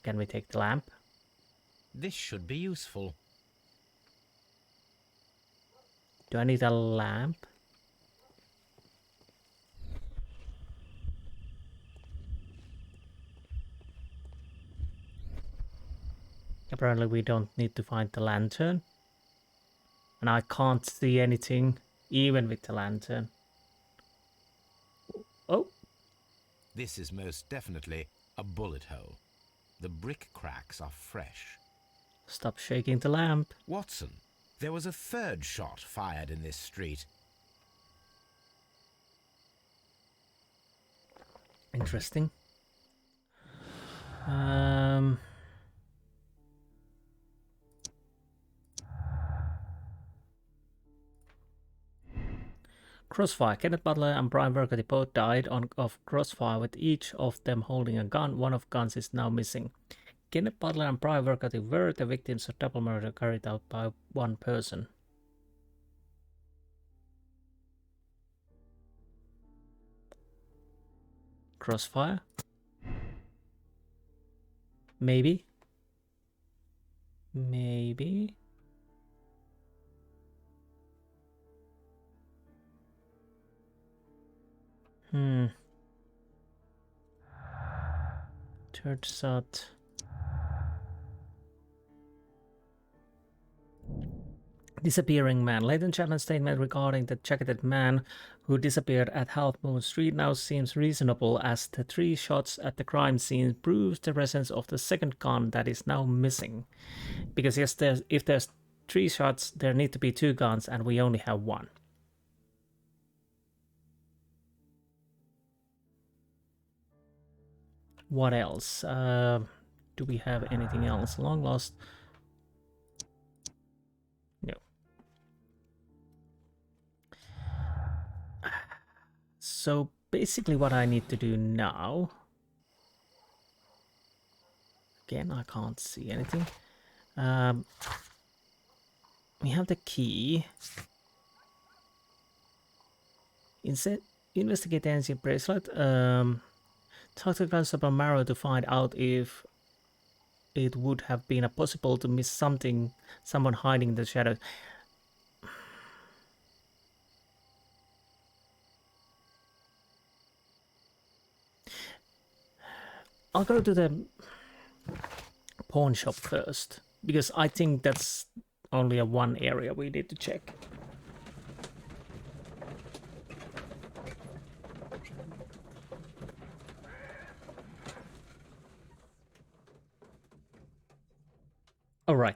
Can we take the lamp? This should be useful. Do I need a lamp? Apparently we don't need to find the lantern. And I can't see anything, even with the lantern. Oh! This is most definitely a bullet hole. The brick cracks are fresh. Stop shaking the lamp. Watson, there was a third shot fired in this street. Interesting. Crossfire. Kenneth Butler and Brian Burgundy both died of crossfire, with each of them holding a gun. One of guns is now missing. Kenneth Butler and Brian Burgundy were the victims of double murder carried out by one person. Crossfire? Maybe? Maybe? Third shot. Disappearing man. Leighton Chapman's statement regarding the jacketed man who disappeared at Half Moon Street now seems reasonable, as the 3 shots at the crime scene proves the presence of the second gun that is now missing. Because yes, if there's 3 shots, there need to be 2 guns, and we only have 1. What else? Do we have anything else? Long lost. No. So basically what I need to do now... Again, I can't see anything. We have the key. Investigate the ancient bracelet. Talk to Constable Marrow to find out if it would have been possible to miss someone hiding in the shadows. I'll go to the pawn shop first, because I think that's only a one area we need to check. All right.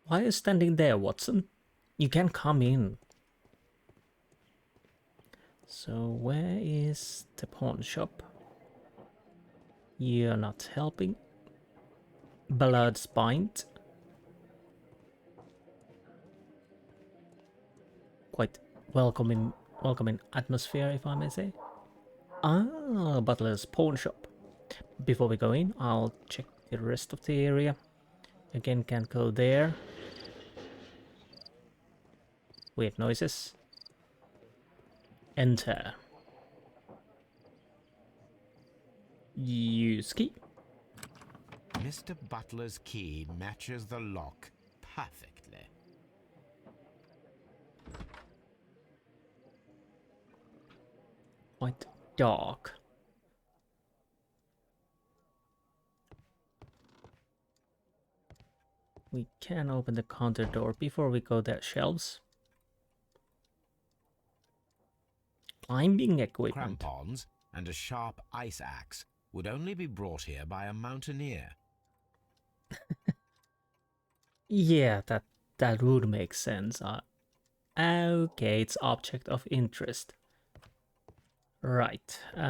Why are you standing there, Watson? You can come in. So where is the pawn shop? You're not helping. Ballard's Pint. Quite welcoming atmosphere, if I may say. Ah, Butler's pawn shop. Before we go in, I'll check the rest of the area. Again, can't go there. Weird noises. Enter. Use key. Mr. Butler's key matches the lock perfectly. Quite dark. We can open the counter door before we go there. Shelves. Climbing equipment. Crampons and a sharp ice axe would only be brought here by a mountaineer. Yeah, that would make sense. Okay, it's object of interest. Right. Do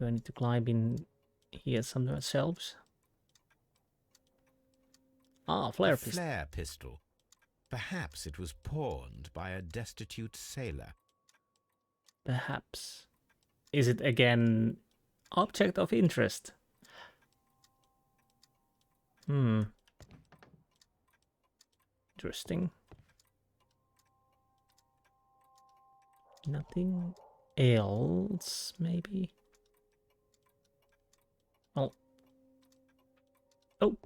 I need to climb in here somewhere shelves? Ah, flare pistol. Flare pistol. Perhaps it was pawned by a destitute sailor. Perhaps. Is it again object of interest? Interesting. Nothing else, maybe? Well. Oh.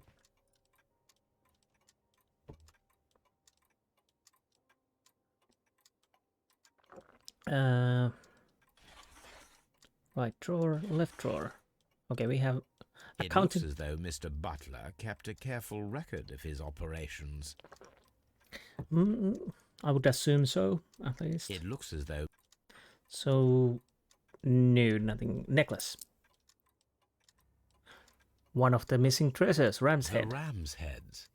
Right drawer, left drawer. Okay, we have It looks as though Mr. Butler kept a careful record of his operations. I would assume so, at least. It looks as though... So, no, nothing. Necklace. One of the missing treasures, ram's head. The ram's heads.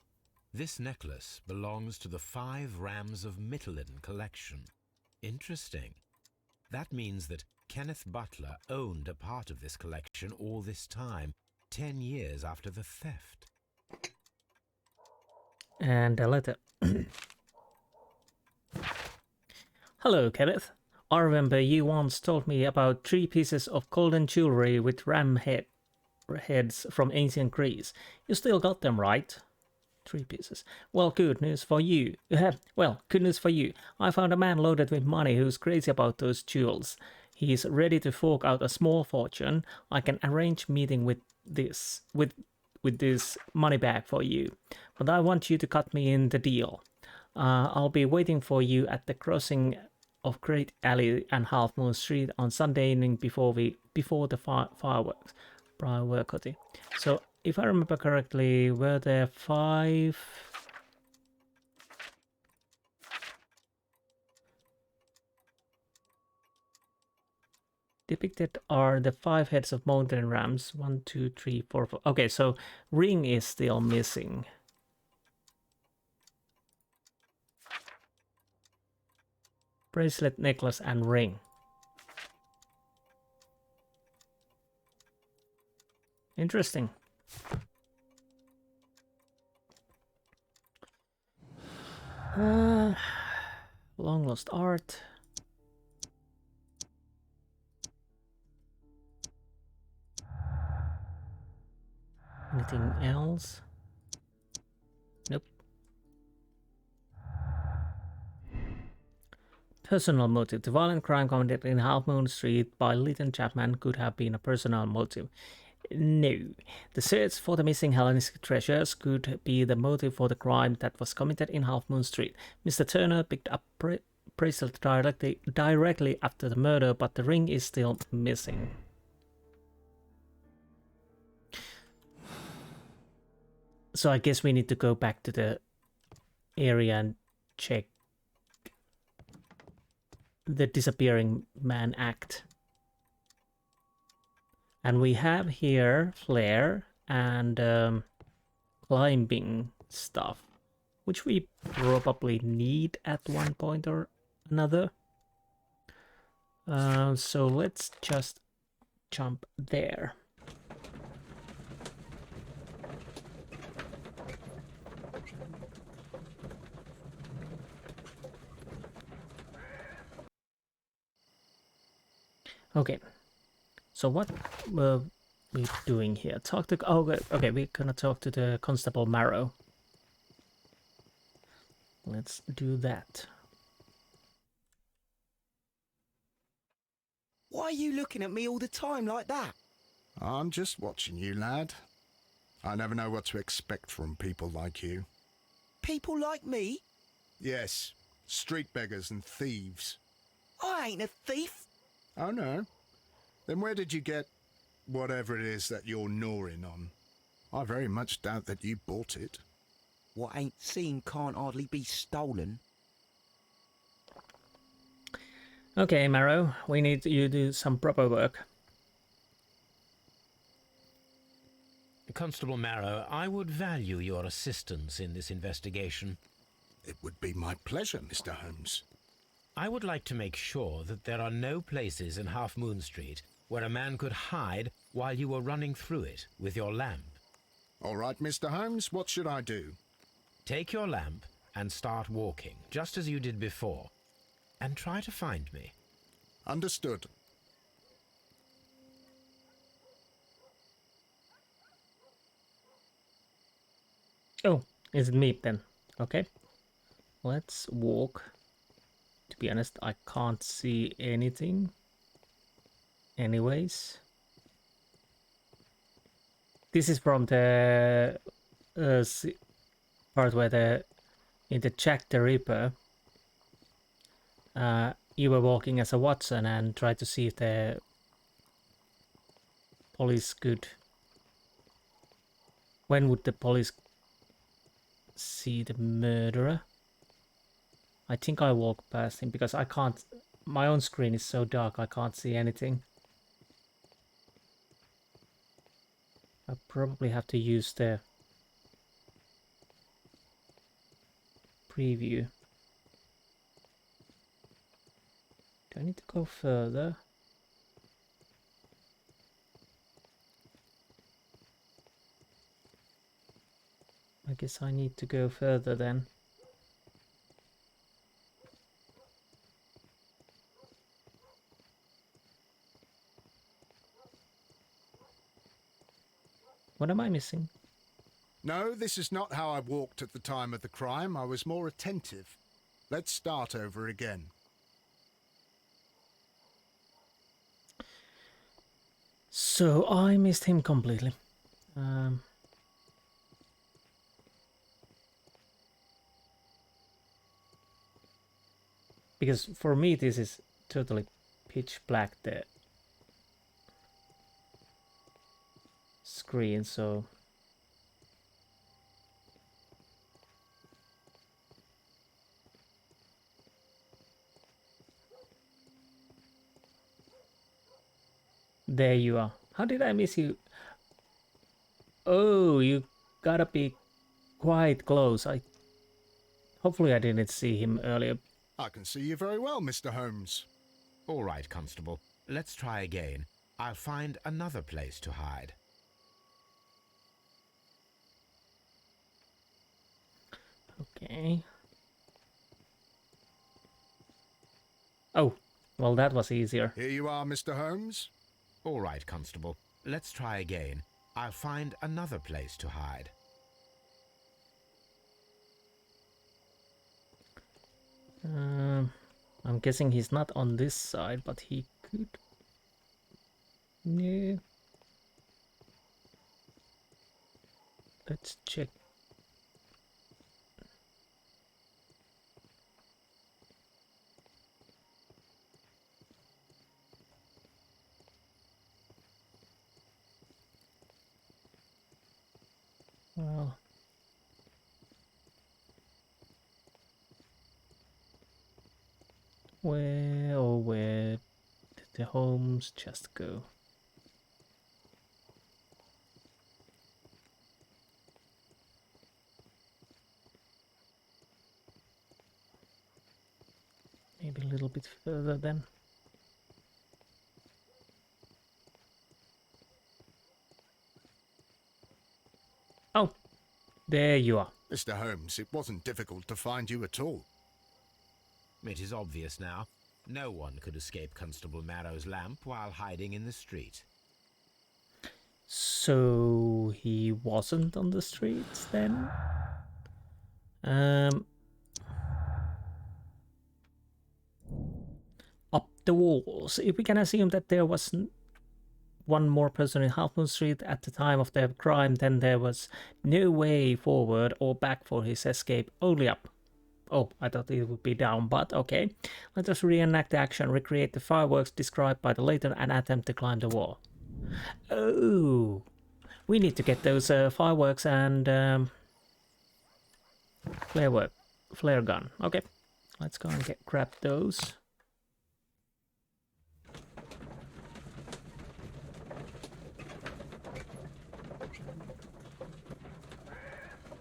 This necklace belongs to the 5 Rams of Mittelin collection. Interesting. That means that Kenneth Butler owned a part of this collection all this time, 10 years after the theft. And a letter. Hello, Kenneth. I remember you once told me about 3 pieces of golden jewelry with heads from ancient Greece. You still got them, right? 3 pieces. Well, good news for you. Good news for you. I found a man loaded with money who's crazy about those jewels. He's ready to fork out a small fortune. I can arrange meeting with this money bag for you, but I want you to cut me in the deal. I'll be waiting for you at the crossing of Great Alley and Half Moon Street on Sunday evening before the fireworks. So, if I remember correctly, were there 5? Depicted are the 5 heads of mountain rams. 1, 2, 3, 4, 5. Okay, so ring is still missing. Bracelet, necklace, and ring. Interesting. Long lost art. Anything else? Nope. Personal motive. The violent crime committed in Half Moon Street by Lytton Chapman could have been a personal motive. No. The search for the missing Hellenistic treasures could be the motive for the crime that was committed in Half Moon Street. Mr. Turner picked up bracelet directly after the murder, but the ring is still missing. So I guess we need to go back to the area and check the disappearing man act. And we have here flare and climbing stuff, which we probably need at one point or another. So let's just jump there. Okay, so what were we doing here? Talk to... Oh, okay, we're gonna talk to the Constable Marrow. Let's do that. Why are you looking at me all the time like that? I'm just watching you, lad. I never know what to expect from people like you. People like me? Yes, street beggars and thieves. I ain't a thief. Oh, no? Then where did you get whatever it is that you're gnawing on? I very much doubt that you bought it. What ain't seen can't hardly be stolen. Okay, Marrow, we need you to do some proper work. Constable Marrow, I would value your assistance in this investigation. It would be my pleasure, Mr. Holmes. I would like to make sure that there are no places in Half Moon Street where a man could hide while you were running through it with your lamp. All right, Mr. Holmes, what should I do? Take your lamp and start walking, just as you did before, and try to find me. Understood. Oh, is it me then? Okay. Let's walk. To be honest, I can't see anything. Anyways. This is from the part where in the Jack the Ripper, you were walking as a Watson and tried to see if the police could... When would the police see the murderer? I think I walked past him because I can't... My own screen is so dark I can't see anything. I probably have to use the preview. Do I need to go further? I guess I need to go further then. What am I missing? No, this is not how I walked at the time of the crime. I was more attentive. Let's start over again. So I missed him completely. Because for me this is totally pitch black, the screen, so there you are. How did I miss you? Oh, you gotta be quite close. Hopefully I didn't see him earlier. I can see you very well, Mr. Holmes. All right, Constable. Let's try again. I'll find another place to hide. Okay. Oh, well, that was easier. Here you are, Mr. Holmes. All right, Constable. Let's try again. I'll find another place to hide. I'm guessing he's not on this side, but he could. No. Let's check. Well, where did the Holmes just go? Maybe a little bit further then. Oh, there you are. Mr. Holmes, it wasn't difficult to find you at all. It is obvious now. No one could escape Constable Marrow's lamp while hiding in the street. So he wasn't on the streets then? Up the walls. If we can assume that there was one more person in Half Moon Street at the time of the crime, then there was no way forward or back for his escape, only up. Oh, I thought it would be down, but okay. Let us reenact the action, recreate the fireworks described by the later, and attempt to climb the wall. Oh, we need to get those fireworks and flare gun. Okay, let's go and grab those.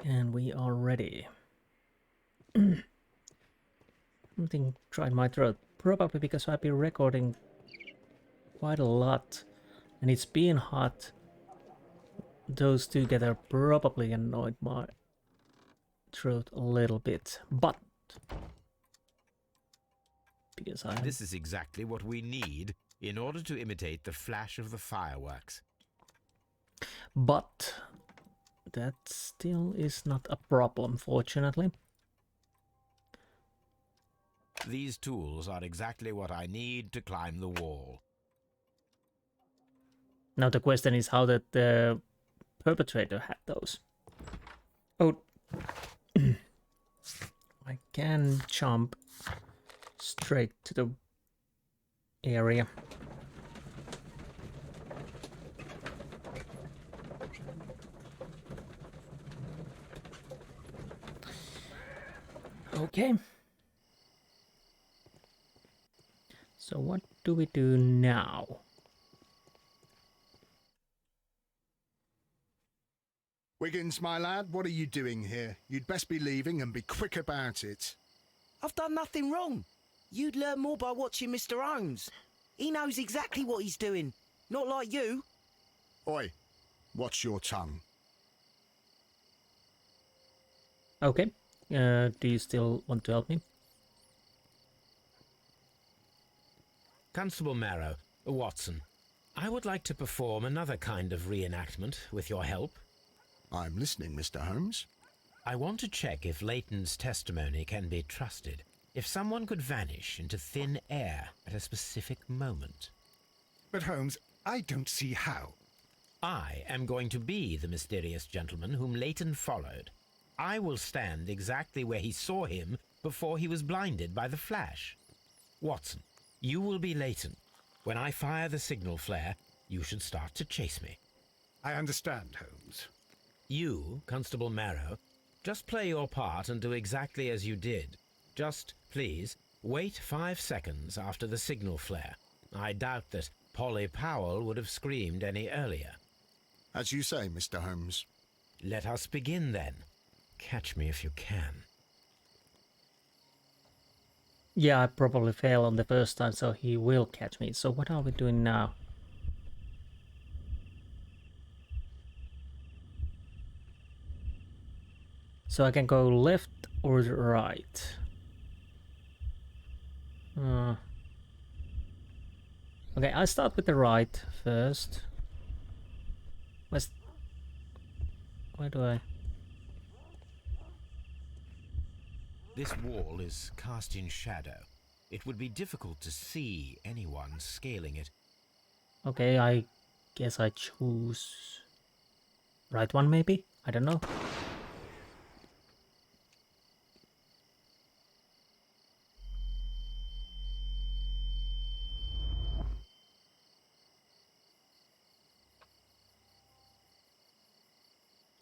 And we are ready. Something tried my throat. Probably because I've been recording quite a lot. And it's been hot. Those together probably annoyed my throat a little bit. But because This is exactly what we need in order to imitate the flash of the fireworks. But that still is not a problem, fortunately. These tools are exactly what I need to climb the wall. Now the question is how that the perpetrator had those. Oh, I can jump straight to the area. Okay. So what do we do now? Wiggins, my lad, what are you doing here? You'd best be leaving and be quick about it. I've done nothing wrong. You'd learn more by watching Mr. Holmes. He knows exactly what he's doing. Not like you. Oi, watch your tongue. Okay. Do you still want to help me? Constable Marrow, Watson, I would like to perform another kind of reenactment with your help. I'm listening, Mr. Holmes. I want to check if Leighton's testimony can be trusted. If someone could vanish into thin air at a specific moment. But Holmes, I don't see how. I am going to be the mysterious gentleman whom Leighton followed. I will stand exactly where he saw him before he was blinded by the flash. Watson, you will be Leighton. When I fire the signal flare, you should start to chase me. I understand, Holmes. You, Constable Marrow, just play your part and do exactly as you did. Just, please, wait 5 seconds after the signal flare. I doubt that Polly Powell would have screamed any earlier. As you say, Mr. Holmes. Let us begin then. Catch me if you can. Yeah, I probably failed on the first time, so he will catch me. So what are we doing now? So I can go left or right. Okay, I start with the right first. Why do I? This wall is cast in shadow. It would be difficult to see anyone scaling it. Okay, I guess I choose right one maybe? I don't know.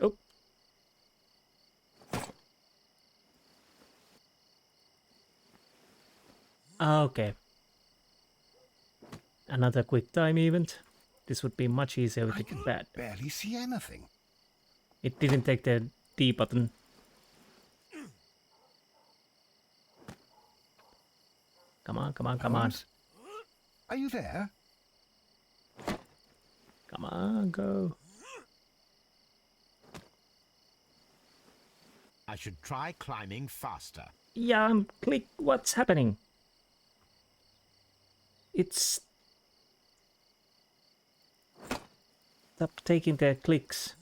Oh. Okay. Another quick time event. This would be much easier with I the can pad. barely see anything. It didn't take the D button. Come on, come on, come on. Holmes? Are you there? Come on, go. I should try climbing faster. Yeah, click. What's happening? It's... Stop taking the clicks.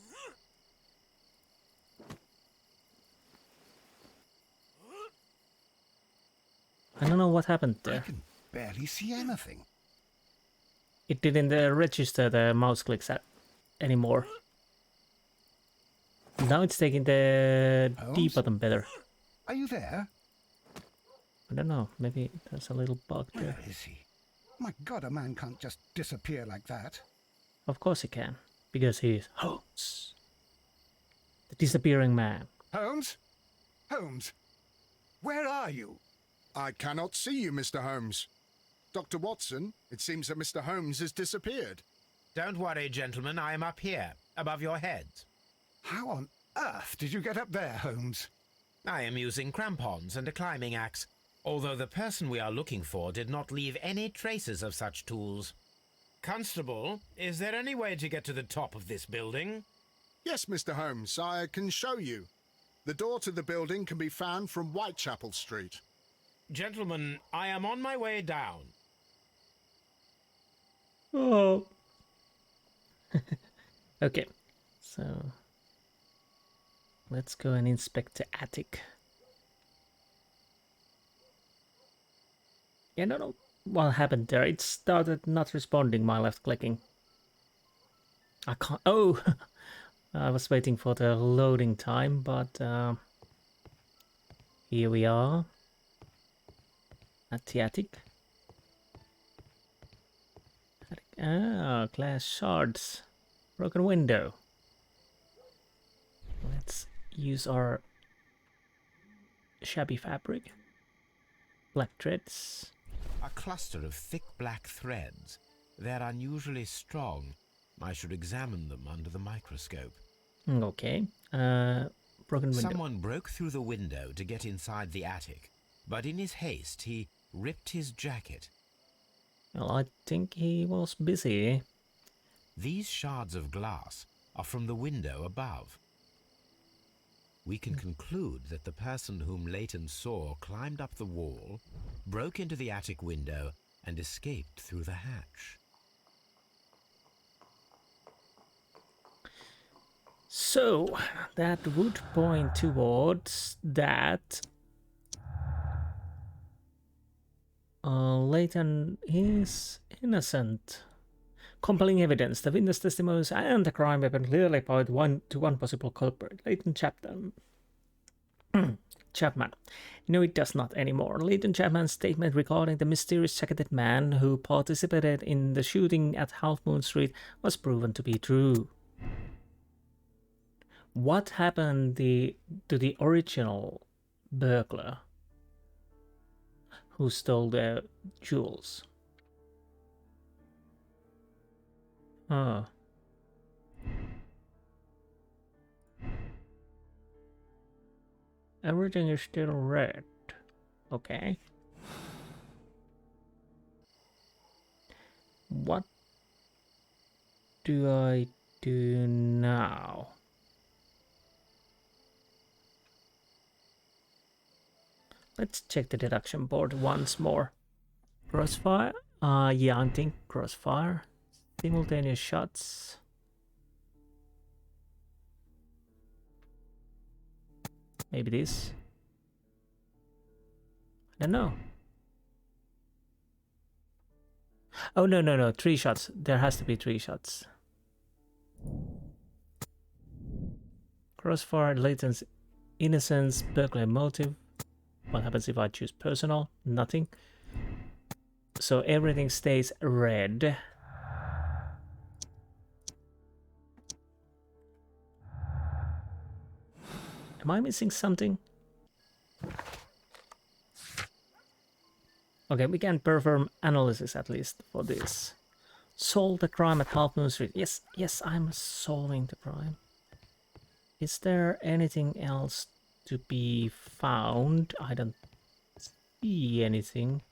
I don't know what happened I there. can barely see anything. It didn't register the mouse clicks anymore. Now it's taking the D Holmes? button better. Are you there? I don't know, maybe there's a little bug there. Where is he? My God, a man can't just disappear like that. Of course he can, because he is Holmes. The disappearing man. Holmes? Holmes? Where are you? I cannot see you, Mr. Holmes. Dr. Watson, it seems that Mr. Holmes has disappeared. Don't worry, gentlemen, I am up here, above your heads. How on earth did you get up there, Holmes? I am using crampons and a climbing axe, although the person we are looking for did not leave any traces of such tools. Constable, is there any way to get to the top of this building? Yes, Mr. Holmes, I can show you. The door to the building can be found from Whitechapel Street. Gentlemen, I am on my way down. Oh. Okay, so let's go and inspect the attic. I don't know what happened there. It started not responding my left clicking. I can't. Oh, I was waiting for the loading time, but here we are at the attic. Ah, glass shards. Broken window. Let's use our shabby fabric. Black threads. A cluster of thick black threads. They're unusually strong. I should examine them under the microscope. Okay. Broken window. Someone broke through the window to get inside the attic, but in his haste he ripped his jacket. Well, I think he was busy. These shards of glass are from the window above. We can conclude that the person whom Leighton saw climbed up the wall, broke into the attic window, and escaped through the hatch. So, that would point towards that Leighton is innocent. Compelling evidence, the witness testimonies and the crime weapon clearly point to one possible culprit, Leighton Chapman. Chapman. No, it does not anymore. Leighton Chapman's statement regarding the mysterious jacketed man who participated in the shooting at Half Moon Street was proven to be true. What happened to the original burglar who stole the jewels? Oh. Everything is still red. Okay. What do I do now? Let's check the deduction board once more. Crossfire? Yeah, I think crossfire. Simultaneous shots. Maybe this. I don't know. Oh, no. 3 shots. There has to be 3 shots. Crossfire, latent innocence, burglary motive. What happens if I choose personal? Nothing. So everything stays red. Am I missing something? Okay, we can perform analysis at least for this. Solve the crime at Half Moon Street. Yes, I'm solving the crime. Is there anything else to be found? I don't see anything.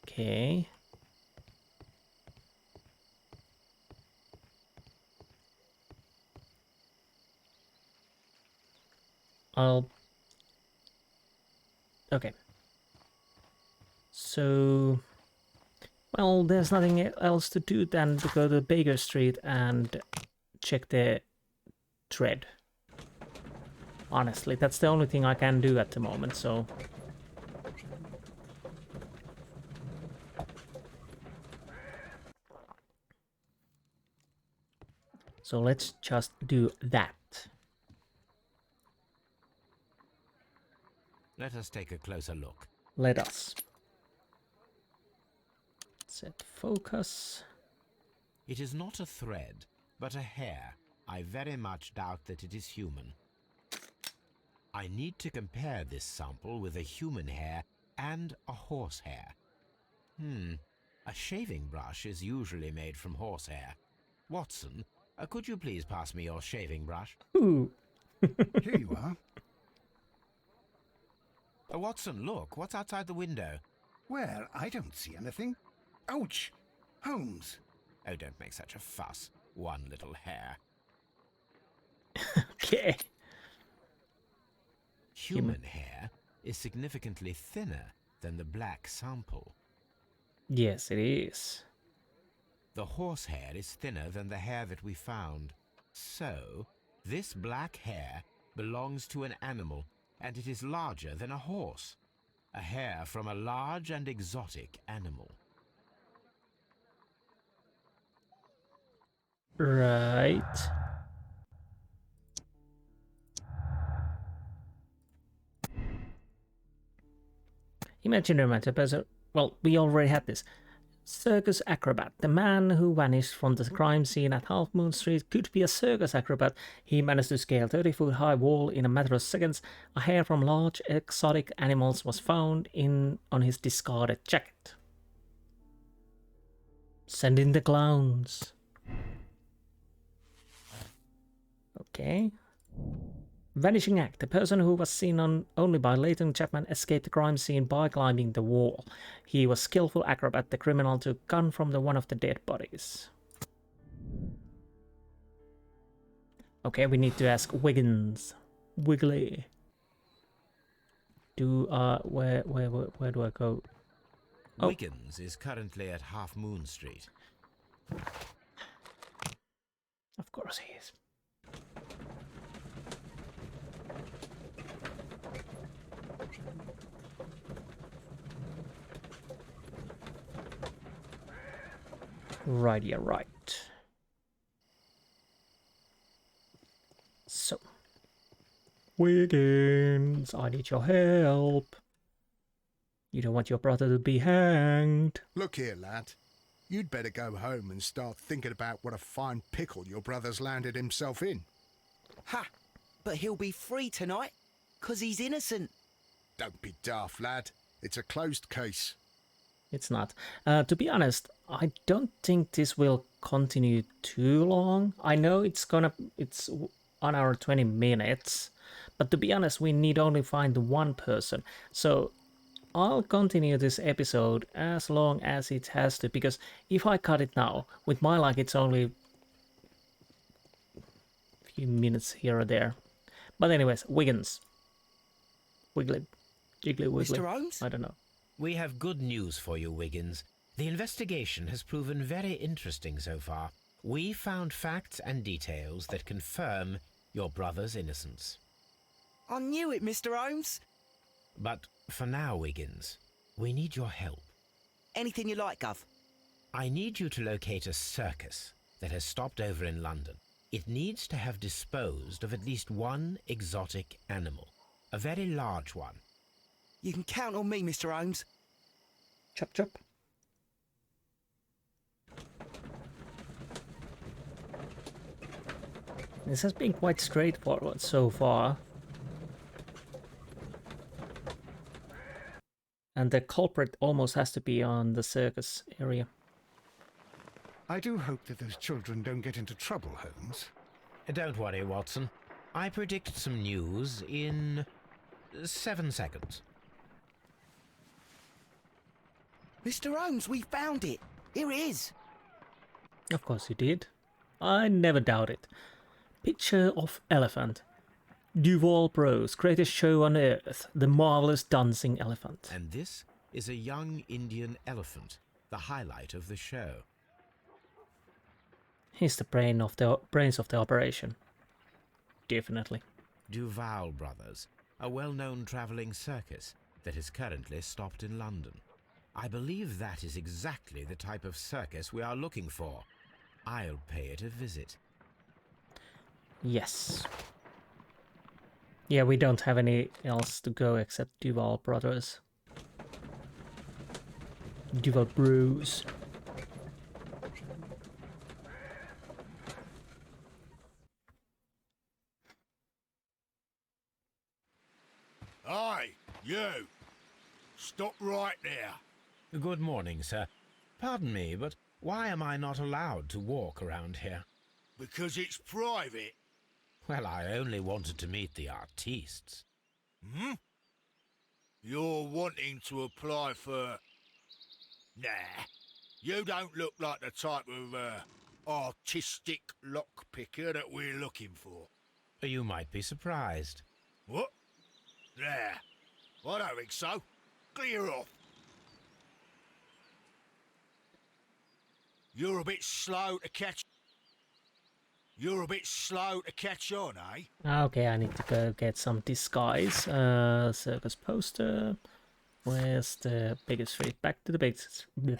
Okay. Okay. So, well, there's nothing else to do than to go to Baker Street and check the thread. Honestly, that's the only thing I can do at the moment, so... So let's just do that. Let us take a closer look. Let us. Set focus. It is not a thread, but a hair. I very much doubt that it is human. I need to compare this sample with a human hair and a horse hair. A shaving brush is usually made from horsehair. Watson, could you please pass me your shaving brush? Ooh. Here you are. Watson, look, what's outside the window? Where? I don't see anything. Ouch! Holmes! Oh, don't make such a fuss. One little hair. Okay. Human hair is significantly thinner than the black sample. Yes, it is. The horsehair is thinner than the hair that we found. So, this black hair belongs to an animal, and it is larger than a horse. A hair from a large and exotic animal. Right. Imaginary matter person. Well, we already had this. Circus acrobat. The man who vanished from the crime scene at Half Moon Street could be a circus acrobat. He managed to scale 30-foot high wall in a matter of seconds. A hair from large exotic animals was found on his discarded jacket. Send in the clowns. Okay. Vanishing act. The person who was seen only by Leighton Chapman escaped the crime scene by climbing the wall. He was skillful acrobat. The criminal took gun from one of the dead bodies. Okay, we need to ask Wiggins. Wiggly. Where do I go? Oh. Wiggins is currently at Half Moon Street. Of course he is. Right, yeah, right. So, Wiggins, I need your help. You don't want your brother to be hanged. Look here, lad. You'd better go home and start thinking about what a fine pickle your brother's landed himself in. Ha! But he'll be free tonight, 'cause he's innocent. Don't be daft, lad. It's a closed case. It's not. To be honest, I don't think this will continue too long. I know it's 1 hour 20 minutes, but to be honest, we need only find one person. So I'll continue this episode as long as it has to, because if I cut it now, with my luck, it's only a few minutes here or there. But anyways, Wiggins. Wiggly. Jiggly Wiggly. Mr. Holmes? I don't know. We have good news for you, Wiggins. The investigation has proven very interesting so far. We found facts and details that confirm your brother's innocence. I knew it, Mr. Holmes. But for now, Wiggins, we need your help. Anything you like, Gov. I need you to locate a circus that has stopped over in London. It needs to have disposed of at least one exotic animal. A very large one. You can count on me, Mr. Holmes. Chop chop. This has been quite straightforward so far. And the culprit almost has to be on the circus area. I do hope that those children don't get into trouble, Holmes. Don't worry, Watson. I predict some news in 7 seconds. Mr. Holmes, we found it. Here it is. Of course you did. I never doubt it. Picture of elephant. Duval Bros, greatest show on earth. The marvelous dancing elephant. And this is a young Indian elephant, the highlight of the show. He's the brains of the operation. Definitely. Duval Brothers, a well-known travelling circus that is currently stopped in London. I believe that is exactly the type of circus we are looking for. I'll pay it a visit. Yes. Yeah, we don't have any else to go except Duval Brothers. Duval Bros. Aye, you! Stop right there. Good morning, sir. Pardon me, but why am I not allowed to walk around here? Because it's private. Well, I only wanted to meet the artistes. Hmm? You're wanting to apply for... Nah, you don't look like the type of, artistic lockpicker that we're looking for. You might be surprised. What? Nah, I don't think so. Clear off. You're a bit slow to catch... You're a bit slow to catch on, eh? Okay, I need to go get some disguise. Circus poster. Where's the Baker Street? Back to the Baker Street.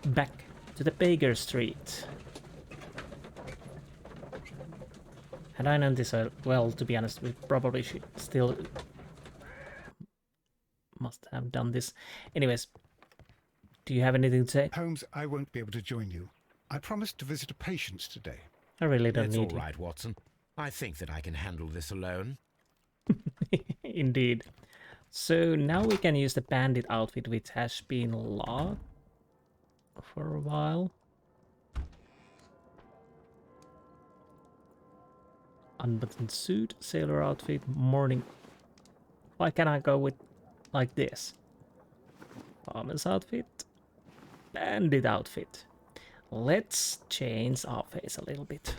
Back to the Baker Street. Had I known this, well, to be honest, we probably should still... must have done this. Anyways, do you have anything to say? Holmes, I won't be able to join you. I promised to visit a patient today. I really don't It's need all right, Watson. I think that I can handle this alone. you. Indeed. So now we can use the bandit outfit, which has been locked for a while. Unbuttoned suit, sailor outfit, morning. Why can't I go with like this? Farmer's outfit, bandit outfit. Let's change our face a little bit.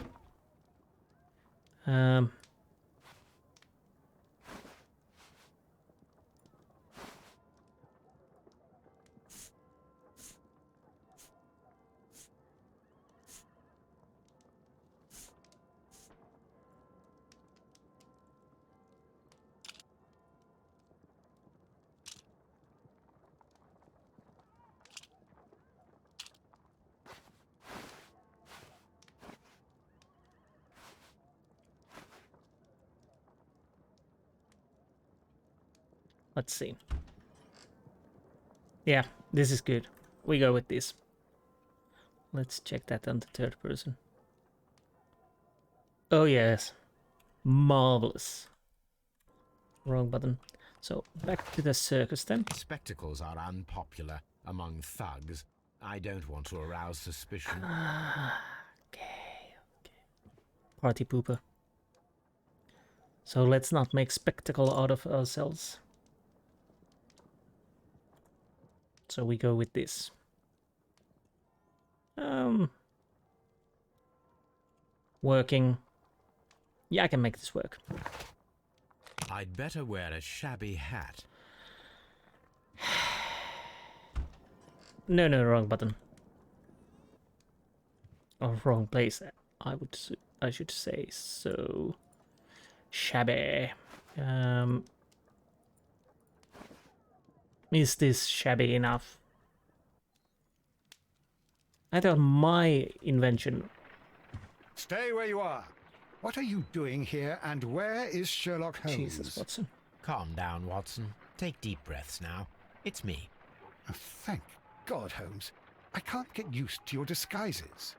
Let's see. Yeah, this is good. We go with this. Let's check that on the third person. Oh yes. Marvelous. Wrong button. So back to the circus then. Spectacles are unpopular among thugs. I don't want to arouse suspicion. Okay. Party pooper. So let's not make spectacle out of ourselves. So we go with this. Working. Yeah, I can make this work. I'd better wear a shabby hat. No, wrong button. Or wrong place. I should say so. Shabby. Is this shabby enough? I thought my invention. Stay where you are. What are you doing here, and where is Sherlock Holmes? Jesus, Watson. Calm down, Watson. Take deep breaths now. It's me. Oh, thank God, Holmes. I can't get used to your disguises.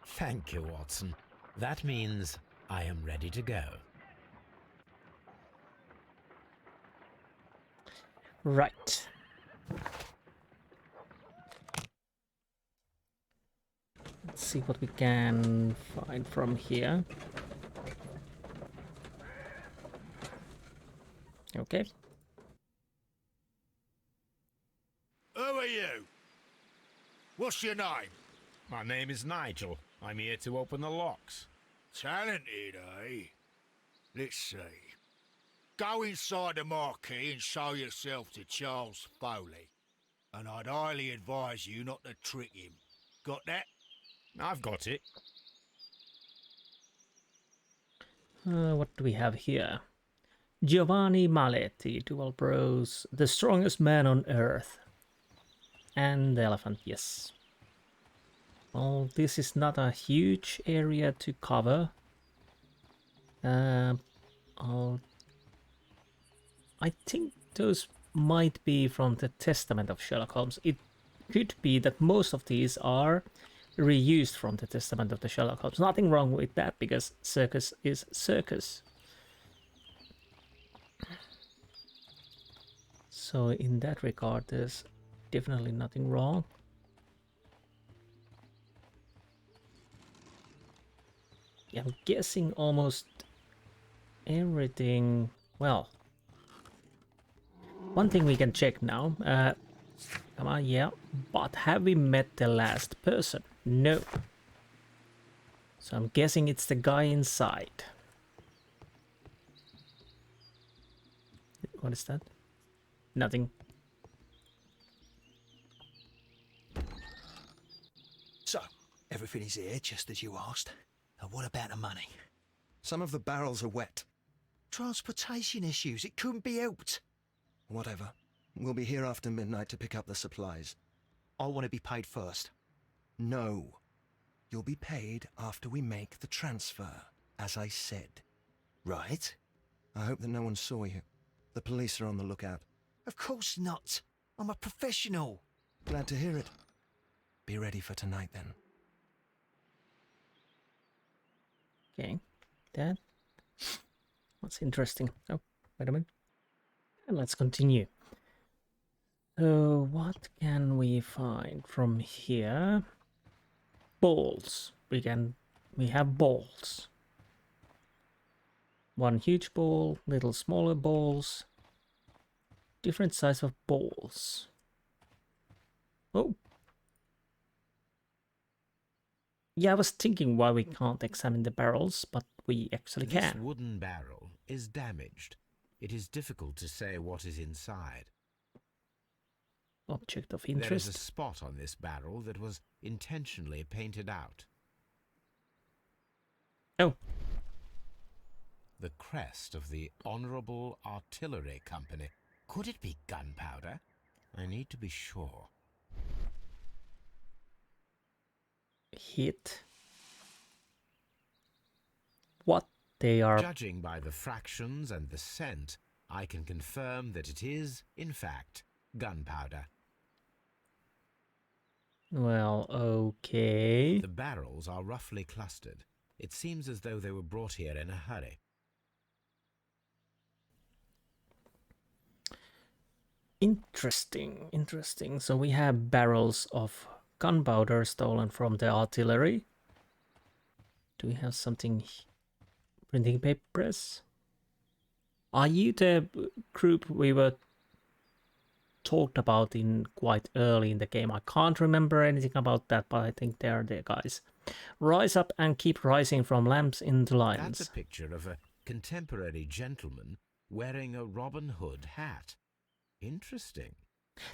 Thank you, Watson. That means I am ready to go. Right. Let's see what we can find from here. Okay. Who are you? What's your name? My name is Nigel. I'm here to open the locks. Talented, eh? Let's see. Go inside the marquee and show yourself to Charles Foley. And I'd highly advise you not to trick him. Got that? I've got it. What do we have here? Giovanni Maletti, dual bros, the strongest man on earth. And the elephant, yes. Well, this is not a huge area to cover. I think those might be from the Testament of Sherlock Holmes. It could be that most of these are reused from the Testament of the Sherlock Holmes. Nothing wrong with that, because circus is circus. So in that regard, there's definitely nothing wrong. Yeah, I'm guessing almost everything. Well, one thing we can check now. Come on, yeah. But have we met the last person? No. So I'm guessing it's the guy inside. What is that? Nothing. So, everything is here, just as you asked. And what about the money? Some of the barrels are wet. Transportation issues, it couldn't be helped. Whatever. We'll be here after midnight to pick up the supplies. I want to be paid first. No. You'll be paid after we make the transfer, as I said. Right? I hope that no one saw you. The police are on the lookout. Of course not. I'm a professional. Glad to hear it. Be ready for tonight, then. Okay. That. What's interesting? Oh, wait a minute. And let's continue. So, what can we find from here? Balls. We have balls. One huge ball, little smaller balls. Different size of balls. Oh. Yeah, I was thinking why we can't examine the barrels, but we actually This can. wooden barrel is damaged. It is difficult to say what is inside. Object of There is a interest. spot on this barrel that was intentionally painted out. Oh, The crest of the Honourable Artillery Company. Could it be gunpowder? I need to be sure. hit. What they are. Judging by the fractions and the scent, I can confirm that it is, in fact, gunpowder. Well, okay. The barrels are roughly clustered. It seems as though they were brought here in a hurry. Interesting, interesting. So we have barrels of gunpowder stolen from the artillery. Do we have something? Printing paper press? Are you the group we were talked about in quite early in the game? I can't remember anything about that, but I think they're the guys. Rise up and keep rising from lamps into lions. That's a picture of a contemporary gentleman wearing a Robin Hood hat. Interesting.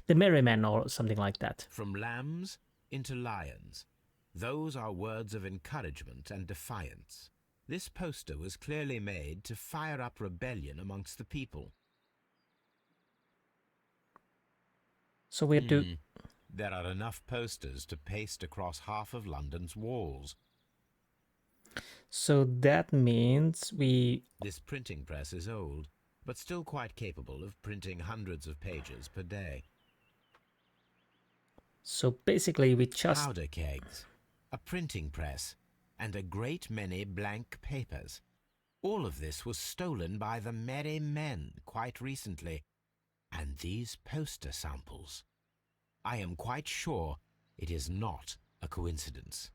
The Merry Men or something like that. From lambs into lions. Those are words of encouragement and defiance. This poster was clearly made to fire up rebellion amongst the people. So we do... There are enough posters to paste across half of London's walls. So that means we... This printing press is old, but still quite capable of printing hundreds of pages per day. So basically we just... Powder kegs, a printing press, and a great many blank papers. All of this was stolen by the Merry Men quite recently. And these poster samples. I am quite sure it is not a coincidence.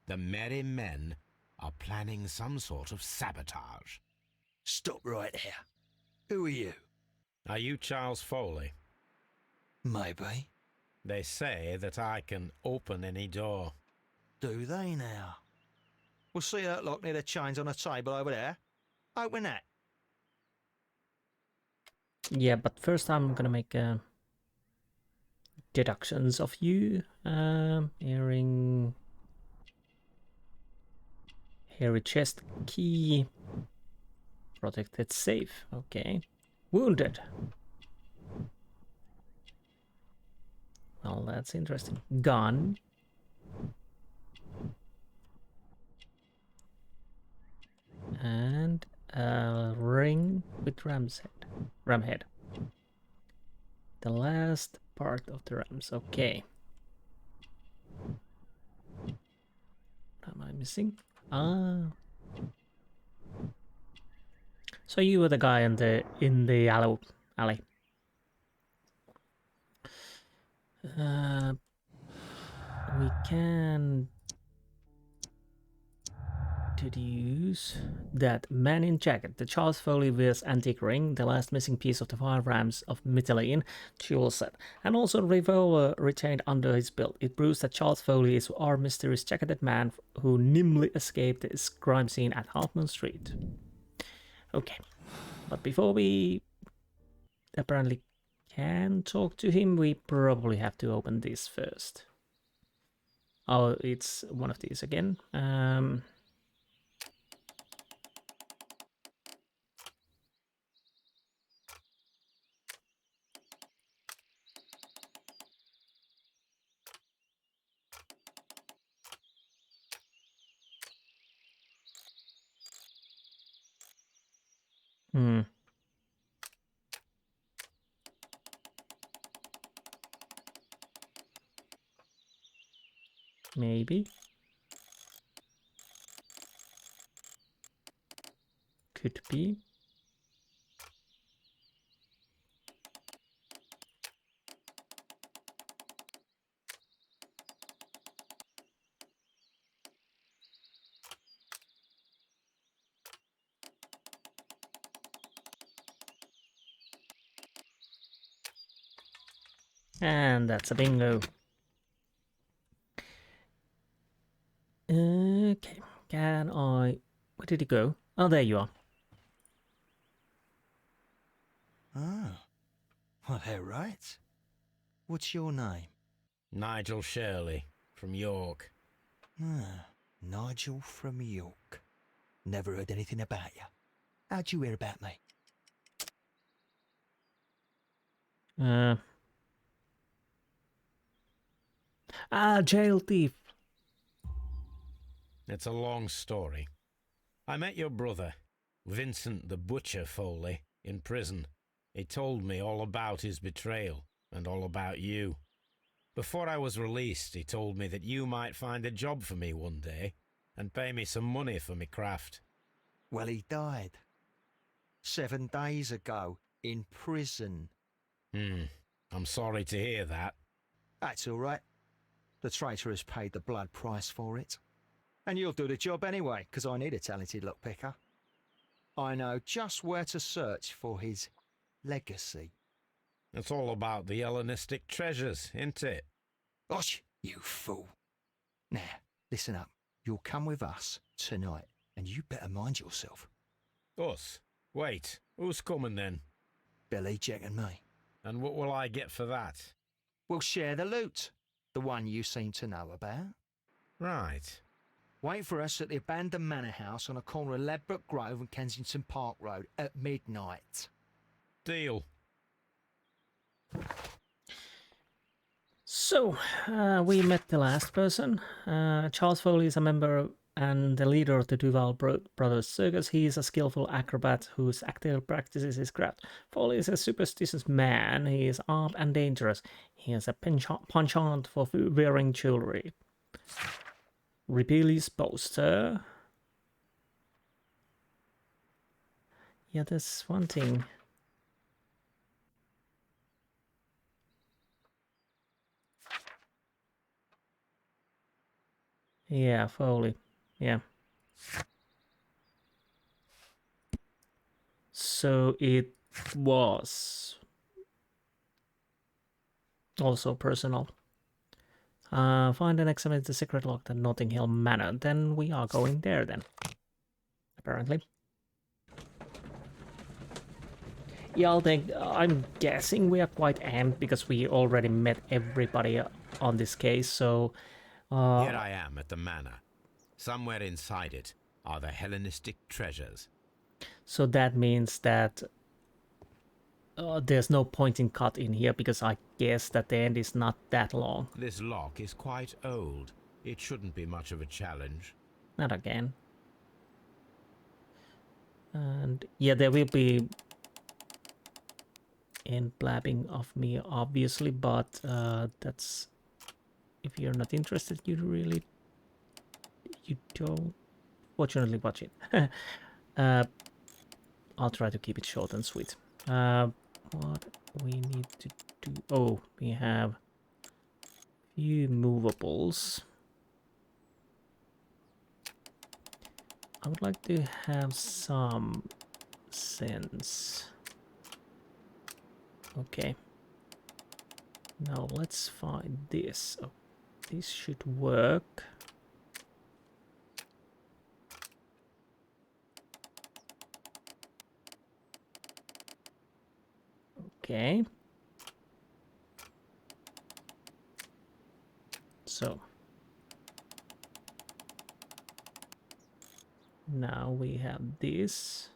The Merry Men are planning some sort of sabotage. Stop right there. Who are you? Are you Charles Foley? Maybe. They say that I can open any door. Do they now? We'll see that lock near the chains on the table over there. Open that. Yeah, but first I'm gonna make deductions of you. Earring... Hairy chest key. Protected safe. Okay. Wounded. Well, that's interesting. Gun. And a ring with ram head. The last part of the rams. Okay. What am I missing? Ah. So you were the guy in the alley. We can deduce that man in jacket, the Charles Foley wears antique ring, the last missing piece of the 5 rams of Mytilene jewel set, and also a revolver retained under his belt. It proves that Charles Foley is our mysterious jacketed man who nimbly escaped this crime scene at Half Moon Street. Okay, but before we apparently can talk to him, we probably have to open this first. Oh, it's one of these again. Maybe. Could be. And that's a bingo. Okay, can I... Where did he go? Oh, there you are. Ah, well, they're right. What's your name? Nigel Shirley, from York. Ah, Nigel from York. Never heard anything about you. How'd you hear about me? Jail thief. It's a long story. I met your brother, Vincent the Butcher Foley, in prison. He told me all about his betrayal and all about you. Before I was released, he told me that you might find a job for me one day and pay me some money for me craft. Well, he died. 7 days ago, in prison. I'm sorry to hear that. That's all right. The traitor has paid the blood price for it. And you'll do the job anyway, because I need a talented lockpicker. I know just where to search for his legacy. It's all about the Hellenistic treasures, isn't it? Osh, you fool. Now, listen up. You'll come with us tonight, and you better mind yourself. Us? Wait, who's coming then? Billy, Jack and me. And what will I get for that? We'll share the loot. The one you seem to know about. Right. Wait for us at the abandoned manor house on the corner of Ladbroke Grove and Kensington Park Road at midnight. Deal. So, we met the last person. Charles Foley is a member and the leader of the Duval Brothers Circus. He is a skillful acrobat whose active practices his craft. Foley is a superstitious man. He is armed and dangerous. He has a penchant for wearing jewelry. Rebellious boaster. Yeah, there's one thing. Yeah, Foley. Yeah. So it was also personal. Find and examine the secret locked at Notting Hill Manor. Then we are going there then. Apparently. Yeah, I'm guessing we are quite amped because we already met everybody on this case, so... Here I am at the manor. Somewhere inside it are the Hellenistic treasures. So that means that there's no point in cut in here because I guess that the end is not that long. This lock is quite old. It shouldn't be much of a challenge. Not again. And yeah, there will be end blabbing of me, obviously, but that's... If you're not interested, you don't fortunately watch it. I'll try to keep it short and sweet. What we need to do... Oh, we have few movables. I would like to have some sense. Okay. Now let's find this. Oh, this should work. Okay. So. Now we have this.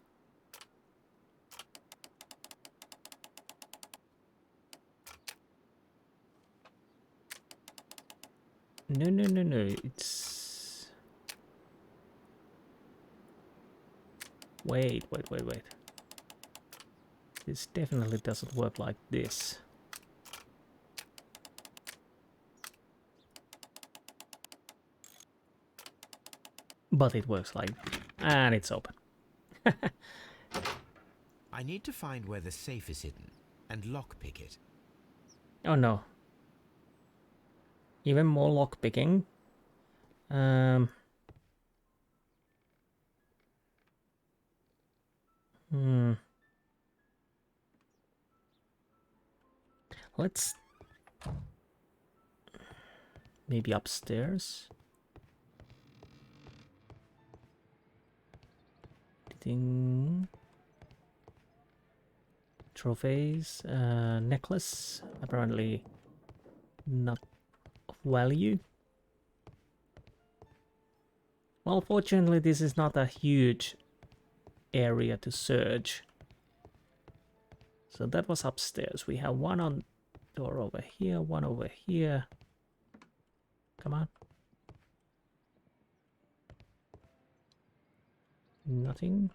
No. It's... Wait. This definitely doesn't work like this. But it works like... And it's open. I need to find where the safe is hidden and lockpick it. Oh no. Even more lockpicking. Let's... Maybe upstairs? Anything? Trophies, necklace, apparently not of value. Well, fortunately this is not a huge area to search. So that was upstairs. We have one on door over here, one over here. Come on. Nothing.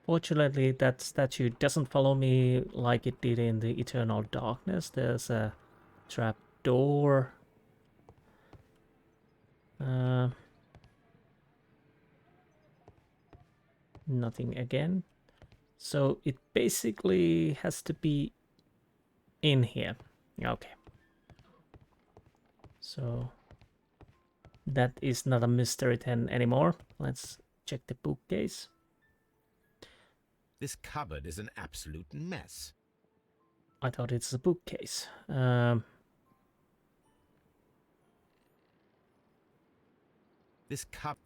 Fortunately, that statue doesn't follow me like it did in the Eternal Darkness. There's a trap door. Nothing again. So it basically has to be in here. Okay. So that is not a mystery 10 anymore. Let's check the bookcase. This cupboard is an absolute mess. I thought it's a bookcase. This cup.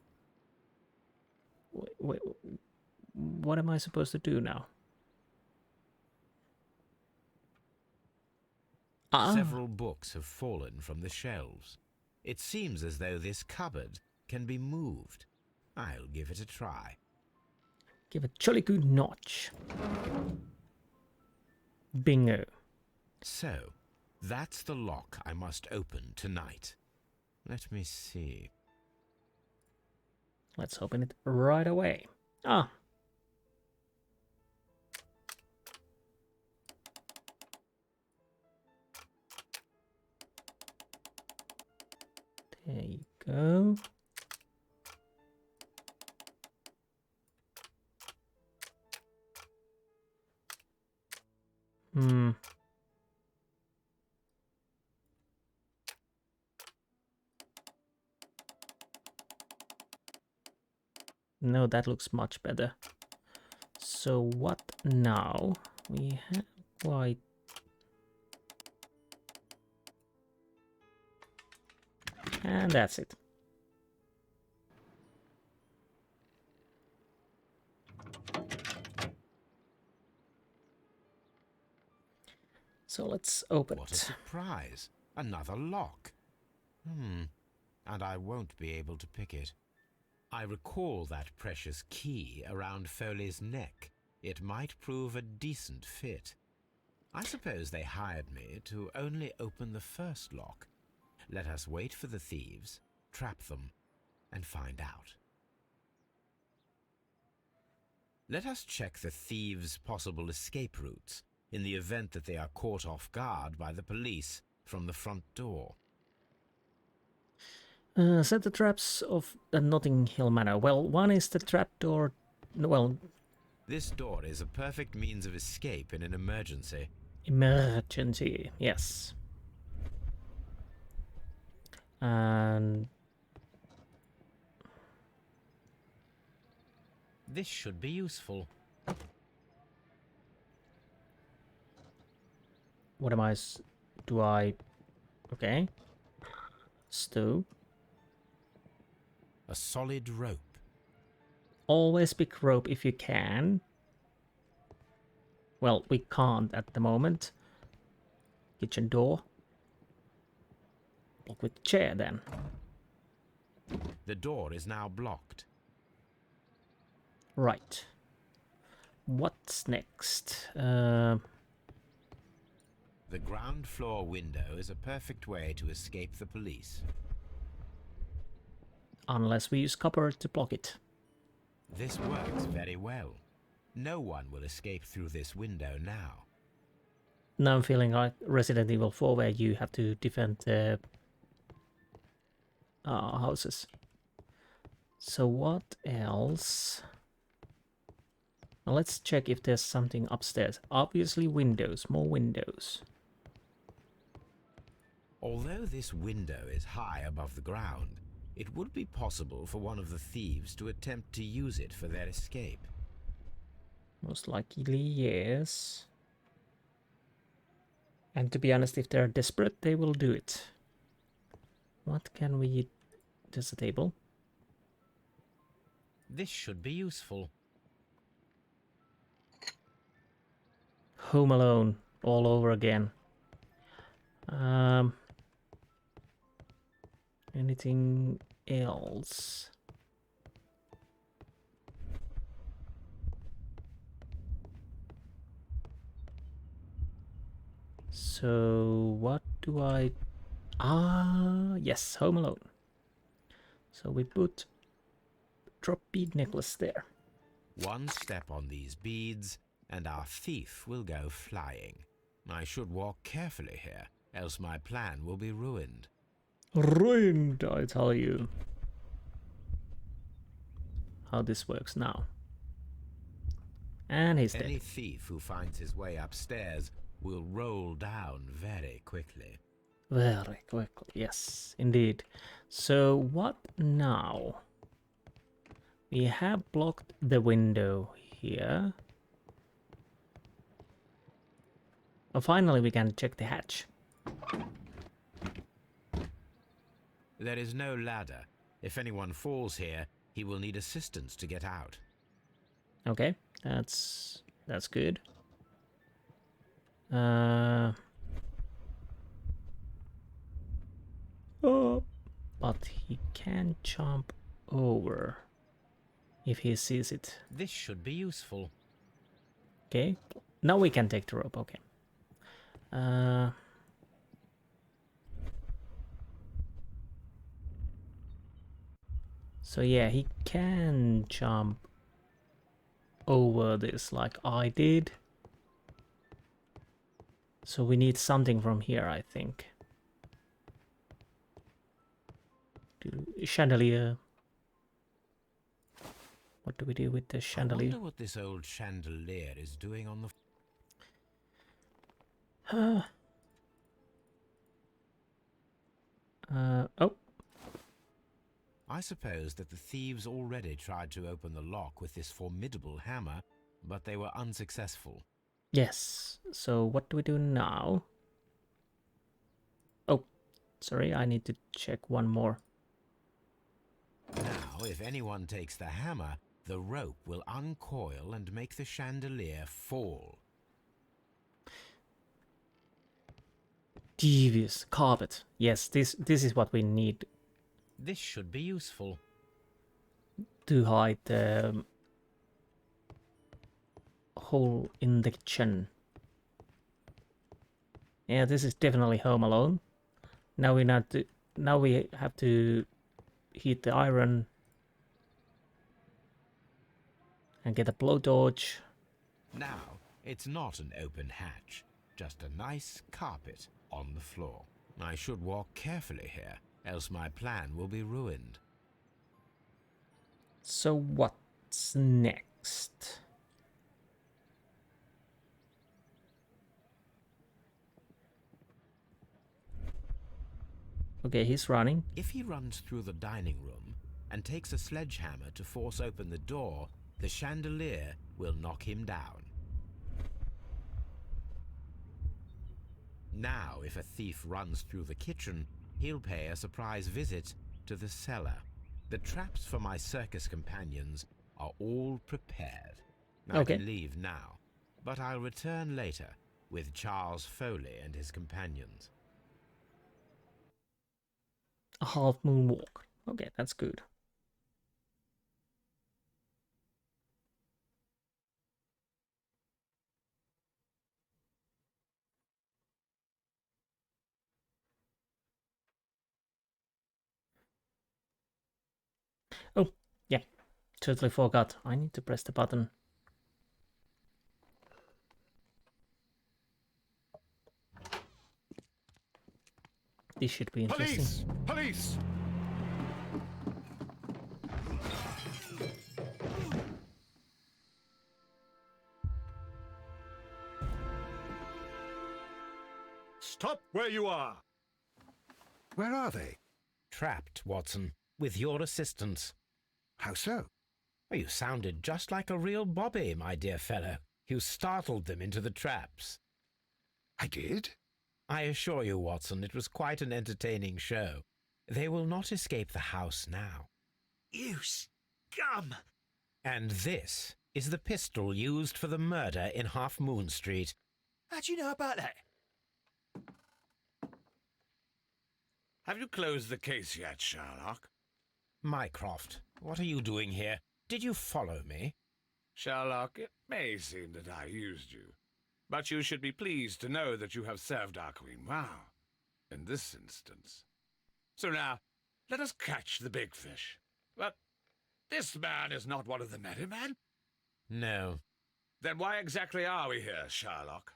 Wait, what am I supposed to do now? Several books have fallen from the shelves. It seems as though this cupboard can be moved. I'll give it a try. Give a jolly good notch. Bingo. So, that's the lock I must open tonight. Let me see. Let's open it right away. Ah. There you go. No, that looks much better. So what now? We have quite... And that's it. So let's open What a it. surprise. Another lock. And I won't be able to pick it. I recall that precious key around Foley's neck. It might prove a decent fit. I suppose they hired me to only open the first lock. Let us wait for the thieves, trap them, and find out. Let us check the thieves' possible escape routes in the event that they are caught off guard by the police from the front door. Set the traps of the Notting Hill Manor. Well, one is the trapdoor. Well, this door is a perfect means of escape in an emergency. Emergency, yes. And this should be useful. What am I? Do I? Okay. Stew. A solid rope. Always pick rope if you can. Well, we can't at the moment. Kitchen door. Block with chair then. The door is now blocked. Right. What's next? The ground floor window is a perfect way to escape the police. Unless we use copper to block it. This works very well. No one will escape through this window now. Now I'm feeling like Resident Evil 4 where you have to defend houses. So what else? Now let's check if there's something upstairs. Obviously windows, more windows. Although this window is high above the ground, it would be possible for one of the thieves to attempt to use it for their escape. Most likely, yes. And to be honest, if they're desperate, they will do it. What can we... There's a table. This should be useful. Home Alone all over again. Anything else? So what do I... yes, Home Alone. So we put drop bead necklace there. One step on these beads, and our thief will go flying. I should walk carefully here, else my plan will be ruined. Ruined, I tell you. How this works now. And he's dead. Any thief who finds his way upstairs will roll down very quickly. Very quickly, yes, indeed. So what now? We have blocked the window here. Oh, finally we can check the hatch. There is no ladder. If anyone falls here, he will need assistance to get out. Okay, that's good. Oh, but he can jump over if he sees it. This should be useful. Okay, now we can take the rope. Okay. So yeah, he can jump over this like I did. So we need something from here, I think. Chandelier. What do we do with the chandelier? I wonder what this old chandelier is doing on the... Oh. I suppose that the thieves already tried to open the lock with this formidable hammer, but they were unsuccessful. Yes. So what do we do now? Oh, sorry, I need to check one more. Now, if anyone takes the hammer, the rope will uncoil and make the chandelier fall. Devious carpet. Yes, this is what we need This should be useful. to hide the hole in the kitchen. Yeah, this is definitely Home Alone. Now we have to heat the iron and get a blowtorch. Now, it's not an open hatch, just a nice carpet on the floor. I should walk carefully here, else my plan will be ruined. So what's next? Okay, he's running. If he runs through the dining room and takes a sledgehammer to force open the door, the chandelier will knock him down. Now, if a thief runs through the kitchen, he'll pay a surprise visit to the cellar. The traps for my circus companions are all prepared. I Okay. can leave now, but I'll return later with Charles Foley and his companions. A half moon walk. Okay, that's good. Oh, yeah. Totally forgot. I need to press the button. This should be interesting. Police! Police! Stop where you are! Where are they? Trapped, Watson, with your assistance. How so? You sounded just like a real Bobby, my dear fellow. You startled them into the traps. I did? I assure you, Watson, it was quite an entertaining show. They will not escape the house now. You scum! And this is the pistol used for the murder in Half Moon Street. How do you know about that? Have you closed the case yet, Sherlock? Mycroft, what are you doing here? Did you follow me? Sherlock, it may seem that I used you, but you should be pleased to know that you have served our queen well, in this instance. So now, let us catch the big fish. But this man is not one of the merry men. No. Then why exactly are we here, Sherlock?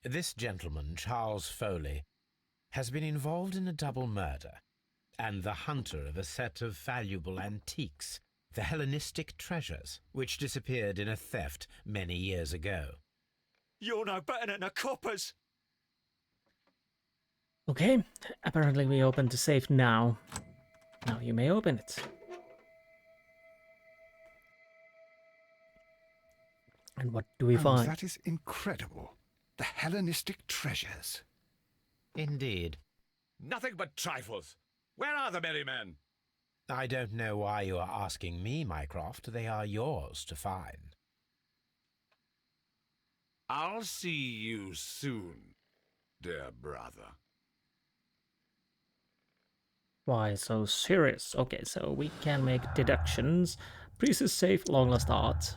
This gentleman, Charles Foley, has been involved in a double murder, and the hunter of a set of valuable antiques, the Hellenistic treasures, which disappeared in a theft many years ago. You're no better than the coppers! Okay, apparently we opened the safe now. Now you may open it. And what do we Holmes, find? that is incredible. The Hellenistic treasures. Indeed. Nothing but trifles. Where are the merry men? I don't know why you are asking me, Mycroft. They are yours to find. I'll see you soon, dear brother. Why so serious? Okay, so we can make deductions. Priest is safe, long lost art.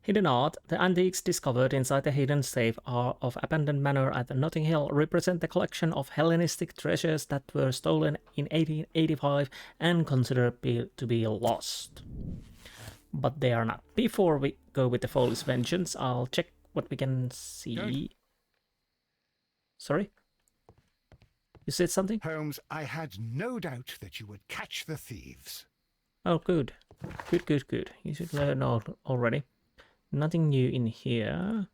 Hidden art. The antiques discovered inside the hidden safe are of abandoned manor at Notting Hill represent the collection of Hellenistic treasures that were stolen in 1885 and considered to be lost. But they are not. Before we go with the Foley's Vengeance, I'll check what we can see. Good. Sorry? You said something? Holmes, I had no doubt that you would catch the thieves. Oh, good. Good. You should know already. Nothing new in here.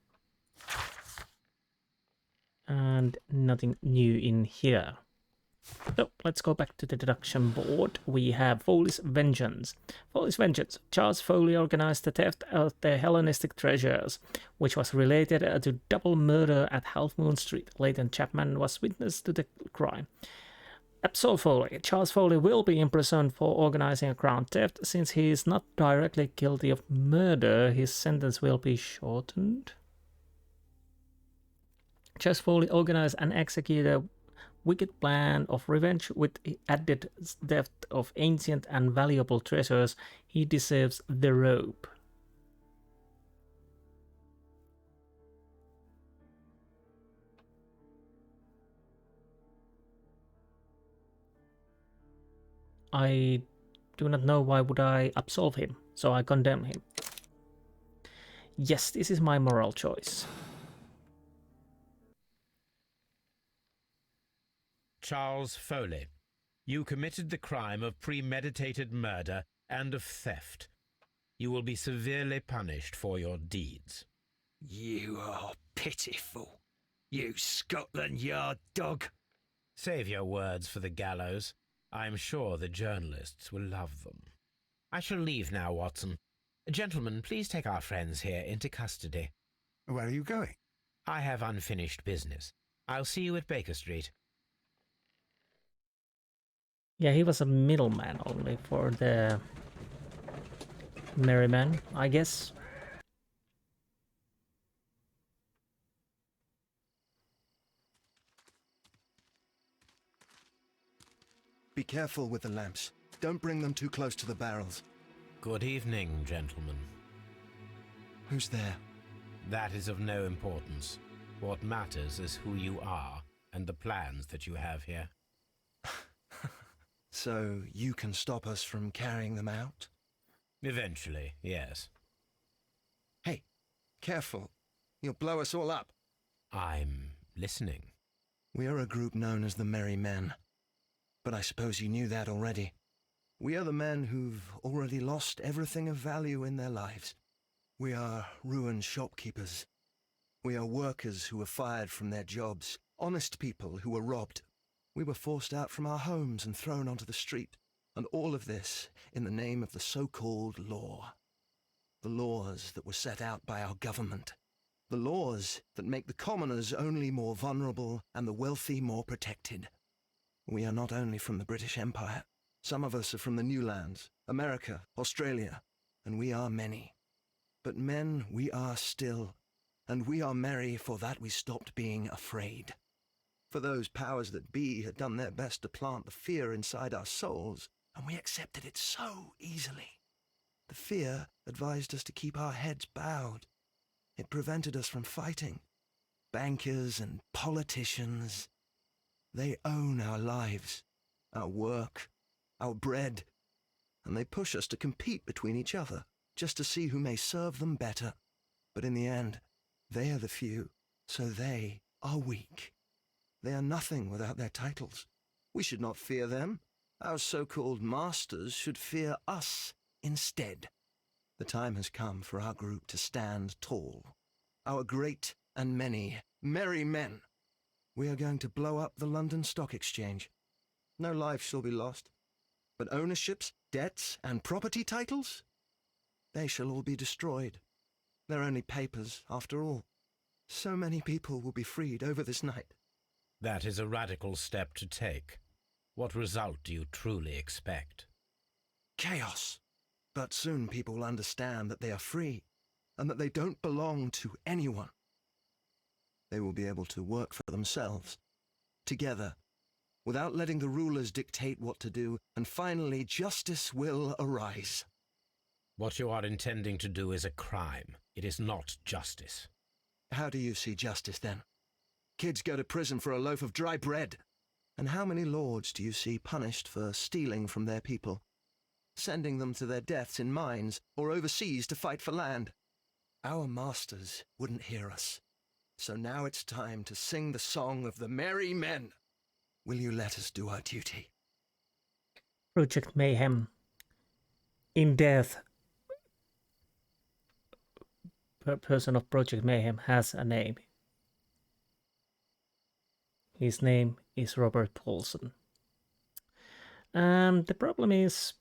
And nothing new in here. So, let's go back to the deduction board. We have Foley's Vengeance. Foley's Vengeance. Charles Foley organized the theft of the Hellenistic treasures, which was related to double murder at Half Moon Street. Leighton Chapman was witness to the crime. Absolve Foley. Charles Foley will be imprisoned for organizing a crown theft. Since he is not directly guilty of murder, his sentence will be shortened. Charles Foley organized and executed a wicked plan of revenge with added theft of ancient and valuable treasures. He deserves the rope. I do not know why would I absolve him, so I condemn him. Yes, this is my moral choice. Charles Foley, you committed the crime of premeditated murder and of theft. You will be severely punished for your deeds. You are pitiful, you Scotland Yard dog. Save your words for the gallows. I'm sure the journalists will love them. I shall leave now, Watson. Gentlemen, please take our friends here into custody. Where are you going? I have unfinished business. I'll see you at Baker Street. Yeah, he was a middleman only for the merry men, I guess. Be careful with the lamps. Don't bring them too close to the barrels. Good evening, gentlemen. Who's there? That is of no importance. What matters is who you are and the plans that you have here. So you can stop us from carrying them out? Eventually, yes. Hey, careful. You'll blow us all up. I'm listening. We are a group known as the Merry Men. But I suppose you knew that already. We are the men who've already lost everything of value in their lives. We are ruined shopkeepers. We are workers who were fired from their jobs. Honest people who were robbed. We were forced out from our homes and thrown onto the street. And all of this in the name of the so-called law. The laws that were set out by our government. The laws that make the commoners only more vulnerable and the wealthy more protected. We are not only from the British Empire. Some of us are from the New Lands, America, Australia, and we are many. But men we are still, and we are merry for that we stopped being afraid. For those powers that be had done their best to plant the fear inside our souls, and we accepted it so easily. The fear advised us to keep our heads bowed. It prevented us from fighting. Bankers and politicians, they own our lives, our work, our bread, and they push us to compete between each other, just to see who may serve them better. But in the end, they are the few, so they are weak. They are nothing without their titles. We should not fear them. Our so-called masters should fear us instead. The time has come for our group to stand tall. Our great and many merry men. We are going to blow up the London Stock Exchange. No lives shall be lost. But ownerships, debts, and property titles? They shall all be destroyed. They're only papers, after all. So many people will be freed over this night. That is a radical step to take. What result do you truly expect? Chaos. But soon people will understand that they are free, and that they don't belong to anyone. They will be able to work for themselves, together, without letting the rulers dictate what to do, and finally justice will arise. What you are intending to do is a crime. It is not justice. How do you see justice, then? Kids go to prison for a loaf of dry bread. And how many lords do you see punished for stealing from their people, sending them to their deaths in mines or overseas to fight for land? Our masters wouldn't hear us. So now it's time to sing the song of the merry men. Will you let us do our duty? Project Mayhem. In death, person of Project Mayhem has a name. His name is Robert Paulson. And the problem is,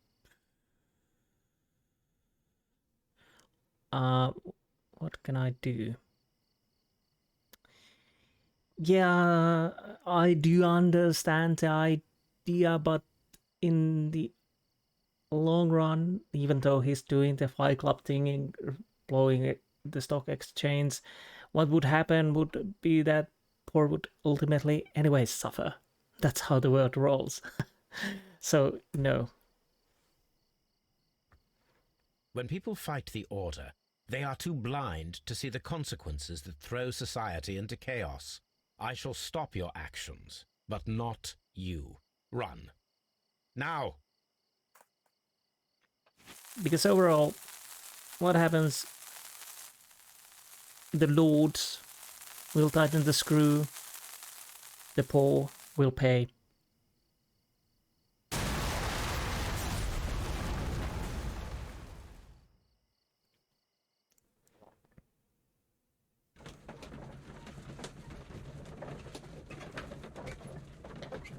what can I do? Yeah, I do understand the idea, but in the long run, even though he's doing the Fight Club thing and blowing the stock exchange, what would happen would be that poor would ultimately anyways suffer. That's how the world rolls. So, no. When people fight the Order, they are too blind to see the consequences that throw society into chaos. I shall stop your actions, but not you. Run. Now! Because overall, what happens? The lords will tighten the screw. The poor will pay.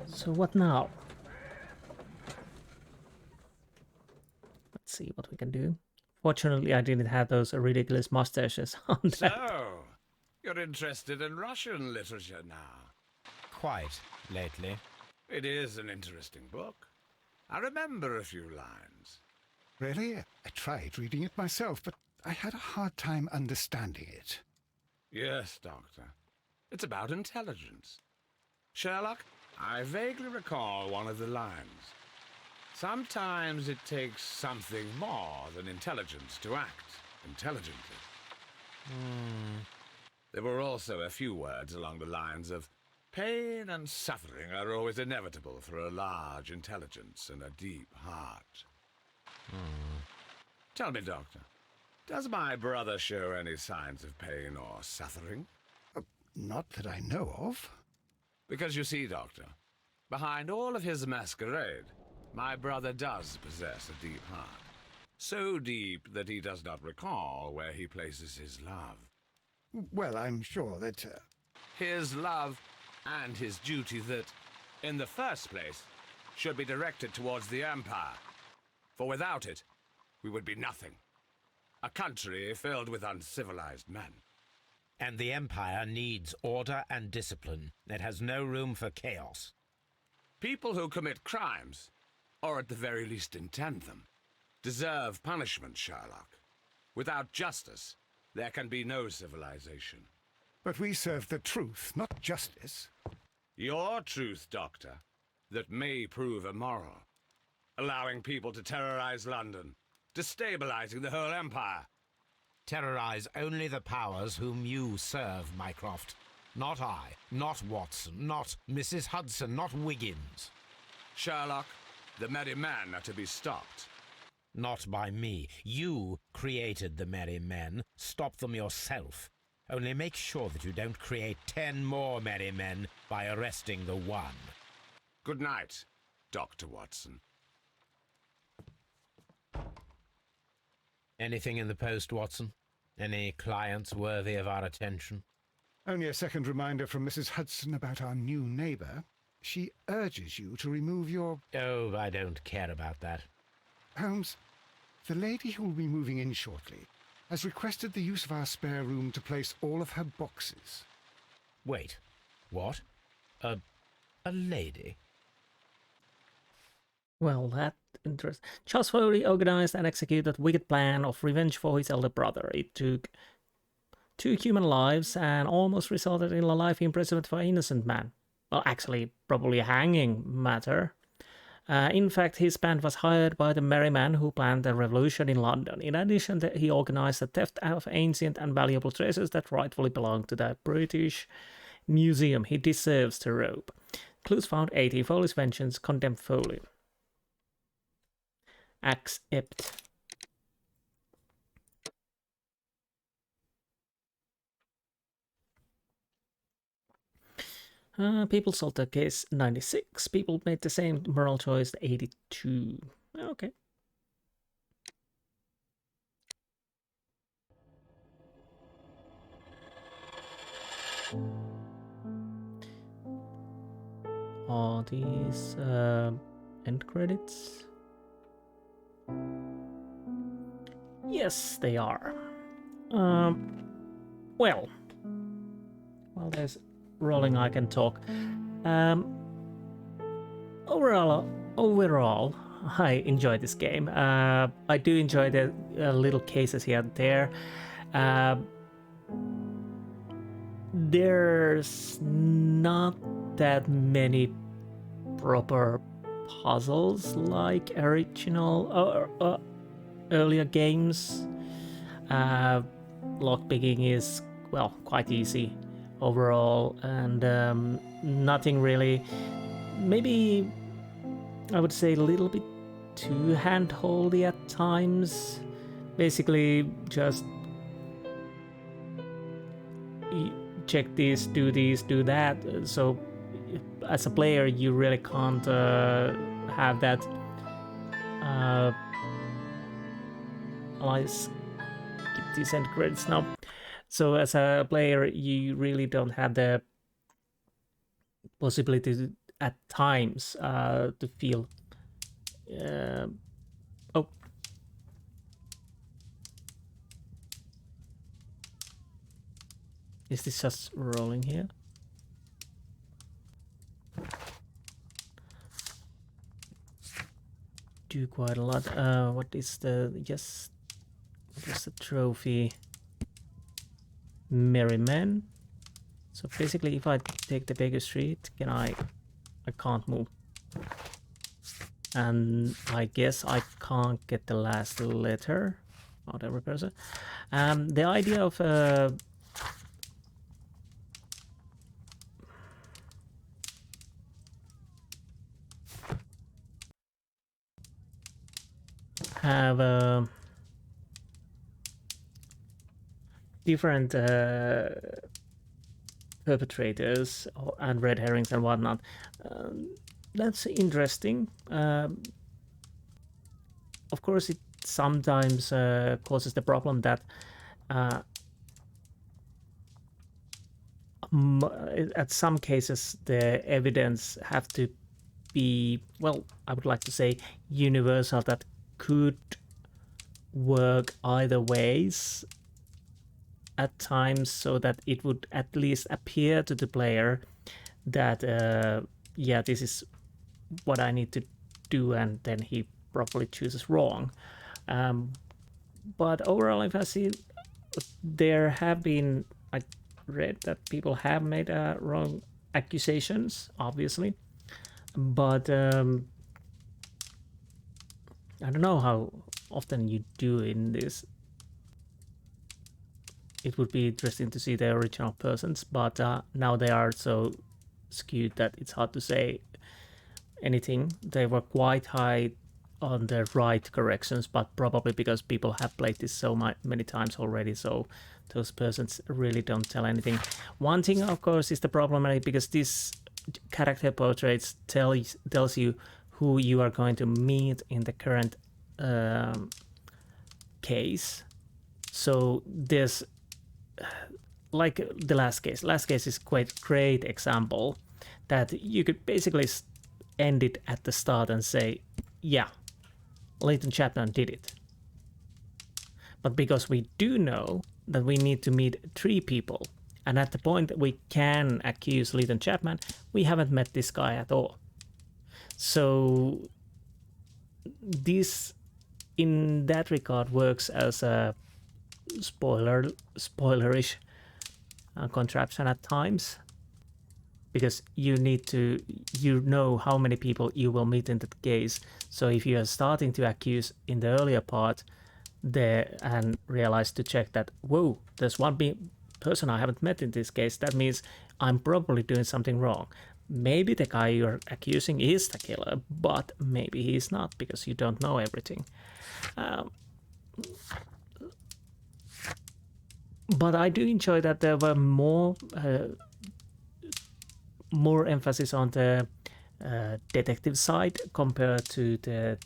So what now? Let's see what we can do. Fortunately, I didn't have those ridiculous mustaches on that. So, you're interested in Russian literature now? Quite, lately. It is an interesting book. I remember a few lines. Really? I tried reading it myself, but I had a hard time understanding it. Yes, Doctor. It's about intelligence. Sherlock, I vaguely recall one of the lines. Sometimes it takes something more than intelligence to act intelligently. There were also a few words along the lines of, pain and suffering are always inevitable for a large intelligence and a deep heart. Tell me, Doctor, does my brother show any signs of pain or suffering? Not that I know of. Because you see, Doctor, behind all of his masquerade, my brother does possess a deep heart. So deep that he does not recall where he places his love. Well, I'm sure that... His love and his duty that, in the first place, should be directed towards the Empire. For without it, we would be nothing. A country filled with uncivilized men. And the Empire needs order and discipline. It has no room for chaos. People who commit crimes, or at the very least intend them, deserve punishment, Sherlock. Without justice, there can be no civilization. But we serve the truth, not justice. Your truth, Doctor, that may prove immoral. Allowing people to terrorize London, destabilizing the whole empire. Terrorize only the powers whom you serve, Mycroft. Not I, not Watson, not Mrs. Hudson, not Wiggins. Sherlock, the merry men are to be stopped. Not by me. You created the merry men. Stop them yourself. Only make sure that you don't create 10 more merry men by arresting the one. Good night, Dr. Watson. Anything in the post, Watson? Any clients worthy of our attention? Only a second reminder from Mrs. Hudson about our new neighbour. She urges you to remove your... Oh, I don't care about that. Holmes, the lady who will be moving in shortly has requested the use of our spare room to place all of her boxes. Wait, what? A lady? Well, that interesting. Charles Foley organized and executed a wicked plan of revenge for his elder brother. It took 2 human lives and almost resulted in a life imprisonment for an innocent man. Well, actually, probably a hanging matter. In fact, his band was hired by the merry man who planned the revolution in London. In addition, he organized the theft of ancient and valuable treasures that rightfully belonged to the British Museum. He deserves the rope. Clues found 18. Foley's vengeance, condemned Foley. Accept. People solved the case 96. People made the same moral choice 82. Okay. Are these end credits? Yes, they are. Well, while there's rolling, I can talk. Overall, I enjoy this game. I do enjoy the little cases here and there. There's not that many proper puzzles like original or earlier games. Lockpicking is, well, quite easy overall, and nothing really, maybe I would say a little bit too hand-holdy at times. Basically just check this, do that. So as a player you really can't have that let's keep these end credits now. So as a player, you really don't have the possibility to, at times to feel. Oh, is this just rolling here? Do quite a lot. What is the what is the trophy? Merry Men. So basically, if I take the Baker Street, I can't move, and I guess I can't get the last letter. Not every person. The idea of have different perpetrators and red herrings and whatnot. That's interesting. Of course, it sometimes causes the problem that at some cases the evidence have to be, well, I would like to say universal, that could work either ways at times, so that it would at least appear to the player that yeah, this is what I need to do, and then he probably chooses wrong. But overall, if I see, there have been, I read that people have made wrong accusations, obviously, but I don't know how often you do in this. It would be interesting to see the original persons, but now they are so skewed that it's hard to say anything. They were quite high on the right corrections, but probably because people have played this so many times already, so those persons really don't tell anything. One thing, of course, is the problematic, because this character portraits tells you who you are going to meet in the current case. So there's, like the last case is quite great example that you could basically end it at the start and say, yeah, Leighton Chapman did it. But because we do know that we need to meet 3 people, and at the point that we can accuse Leighton Chapman, we haven't met this guy at all. So this, in that regard, works as a spoilerish contraption at times, because you know how many people you will meet in that case. So if you are starting to accuse in the earlier part there and realize to check that, whoa, there's one person I haven't met in this case, that means I'm probably doing something wrong. Maybe the guy you're accusing is the killer, but maybe he's not, because you don't know everything. But I do enjoy that there were more emphasis on the detective side compared to the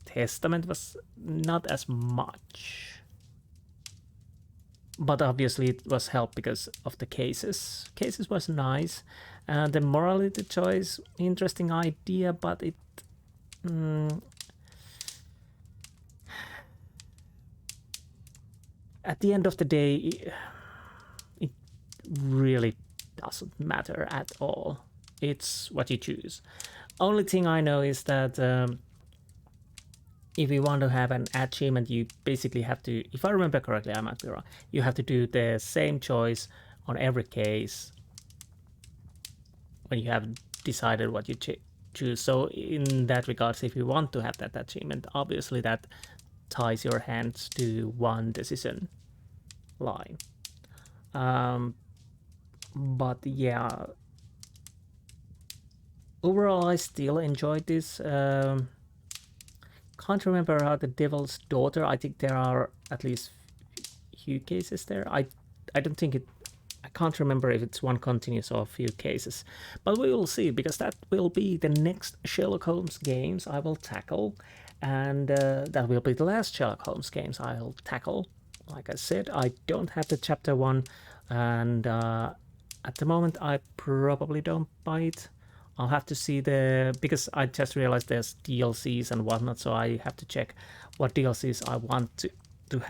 Testament. Was not as much. But obviously it was helped because of the cases. Cases was nice. The morality choice, interesting idea, but it... at the end of the day, it really doesn't matter at all. It's what you choose. Only thing I know is that if you want to have an achievement, you basically have to, if I remember correctly, I might be wrong, you have to do the same choice on every case when you have decided what you choose. So in that regards, if you want to have that achievement, obviously that ties your hands to one decision line. But yeah, overall I still enjoyed this. Can't remember how the Devil's Daughter, I think there are at least few cases there. I don't think it, I can't remember if it's one continuous or a few cases, but we will see, because that will be the next Sherlock Holmes games I will tackle, and that will be the last Sherlock Holmes games I'll tackle. Like I said, I don't have the chapter 1, and at the moment I probably don't buy it. I'll have to see because I just realized there's DLCs and whatnot, so I have to check what DLCs I want to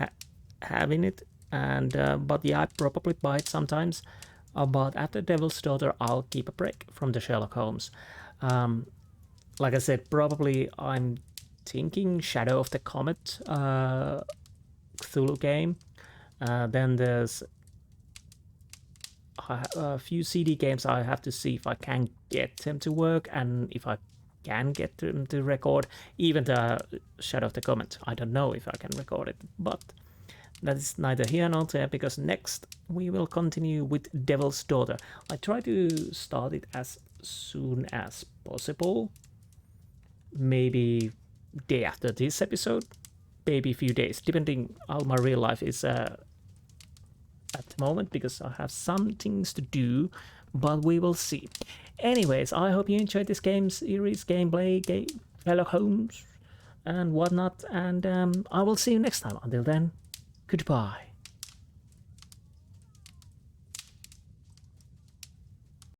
have in it. And but yeah, I probably buy it sometimes. But after Devil's Daughter, I'll keep a break from the Sherlock Holmes. Like I said, probably I'm thinking Shadow of the Comet Cthulhu game. Then there's a few CD games I have to see if I can get them to work, and if I can get them to record. Even the Shadow of the Comet, I don't know if I can record it, but that is neither here nor there, because next we will continue with Devil's Daughter. I try to start it as soon as possible, maybe day after this episode, maybe a few days, depending how my real life is at the moment, because I have some things to do, but we will see. Anyways, I hope you enjoyed this game series, gameplay, Sherlock Holmes and whatnot, and I will see you next time. Until then, goodbye.